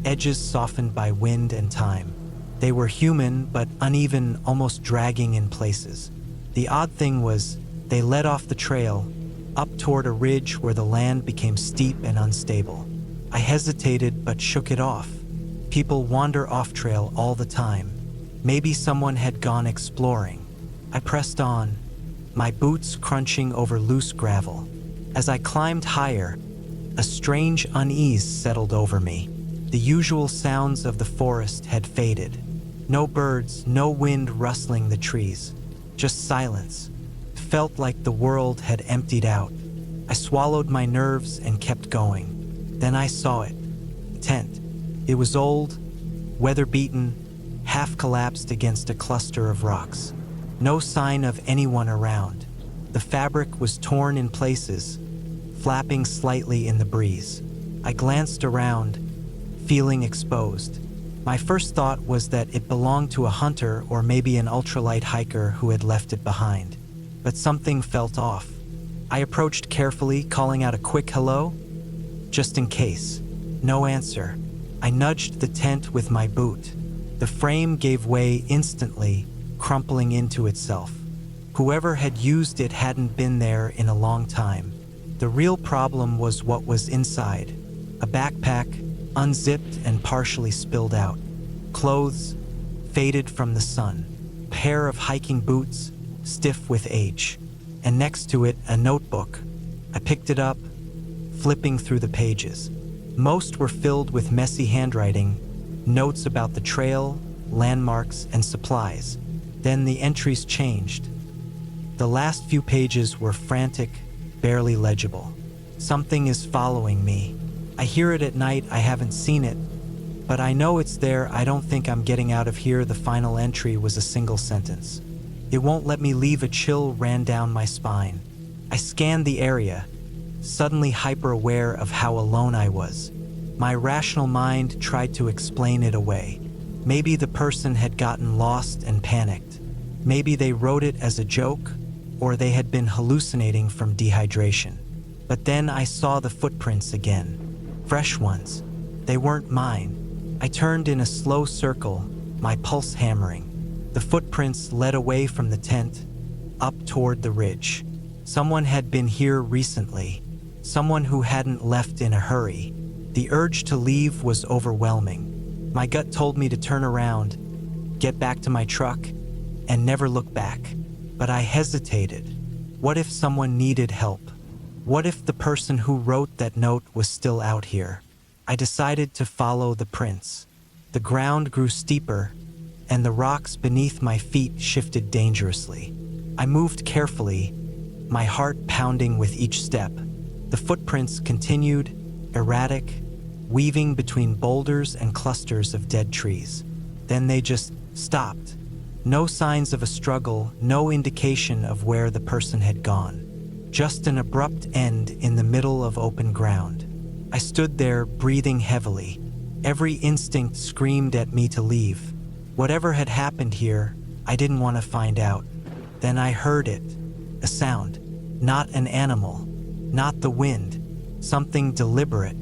edges softened by wind and time. They were human, but uneven, almost dragging in places. The odd thing was, they led off the trail, up toward a ridge where the land became steep and unstable. I hesitated but shook it off. People wander off trail all the time. Maybe someone had gone exploring. I pressed on, my boots crunching over loose gravel. As I climbed higher, a strange unease settled over me. The usual sounds of the forest had faded. No birds, no wind rustling the trees. Just silence. It felt like the world had emptied out. I swallowed my nerves and kept going. Then I saw it. A tent. It was old, weather-beaten, half collapsed against a cluster of rocks. No sign of anyone around. The fabric was torn in places, flapping slightly in the breeze. I glanced around, feeling exposed. My first thought was that it belonged to a hunter or maybe an ultralight hiker who had left it behind. But something felt off. I approached carefully, calling out a quick hello, just in case. No answer. I nudged the tent with my boot. The frame gave way instantly, crumpling into itself. Whoever had used it hadn't been there in a long time. The real problem was what was inside. A backpack, unzipped and partially spilled out. Clothes, faded from the sun. A pair of hiking boots, stiff with age. And next to it, a notebook. I picked it up, flipping through the pages. Most were filled with messy handwriting, notes about the trail, landmarks, and supplies. Then the entries changed. The last few pages were frantic, barely legible. Something is following me. I hear it at night, I haven't seen it, but I know it's there. I don't think I'm getting out of here. The final entry was a single sentence. It won't let me leave. A chill ran down my spine. I scanned the area, suddenly hyper-aware of how alone I was. My rational mind tried to explain it away. Maybe the person had gotten lost and panicked. Maybe they wrote it as a joke, or they had been hallucinating from dehydration. But then I saw the footprints again. Fresh ones. They weren't mine. I turned in a slow circle, my pulse hammering. The footprints led away from the tent, up toward the ridge. Someone had been here recently. Someone who hadn't left in a hurry. The urge to leave was overwhelming. My gut told me to turn around, get back to my truck, and never look back. But I hesitated. What if someone needed help? What if the person who wrote that note was still out here? I decided to follow the prints. The ground grew steeper, and the rocks beneath my feet shifted dangerously. I moved carefully, my heart pounding with each step. The footprints continued, erratic, weaving between boulders and clusters of dead trees. Then they just stopped. No signs of a struggle, no indication of where the person had gone. Just an abrupt end in the middle of open ground. I stood there, breathing heavily. Every instinct screamed at me to leave. Whatever had happened here, I didn't want to find out. Then I heard it. A sound. Not an animal. Not the wind. Something deliberate.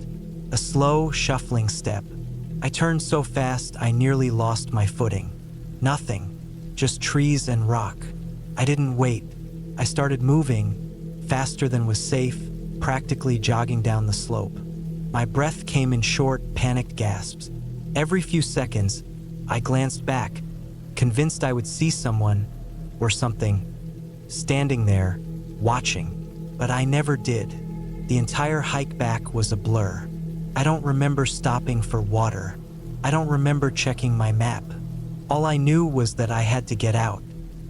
A slow, shuffling step. I turned so fast I nearly lost my footing. Nothing. Just trees and rock. I didn't wait. I started moving, faster than was safe, practically jogging down the slope. My breath came in short, panicked gasps. Every few seconds, I glanced back, convinced I would see someone or something standing there, watching. But I never did. The entire hike back was a blur. I don't remember stopping for water. I don't remember checking my map. All I knew was that I had to get out.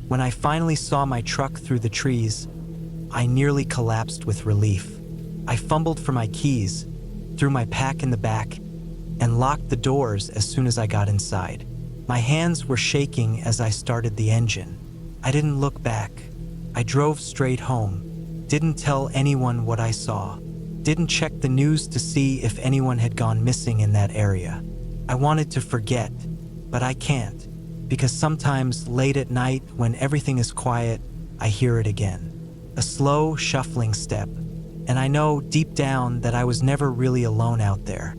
When I finally saw my truck through the trees, I nearly collapsed with relief. I fumbled for my keys, threw my pack in the back, and locked the doors as soon as I got inside. My hands were shaking as I started the engine. I didn't look back. I drove straight home. Didn't tell anyone what I saw. Didn't check the news to see if anyone had gone missing in that area. I wanted to forget, but I can't, because sometimes late at night when everything is quiet, I hear it again. A slow, shuffling step, and I know deep down that I was never really alone out there.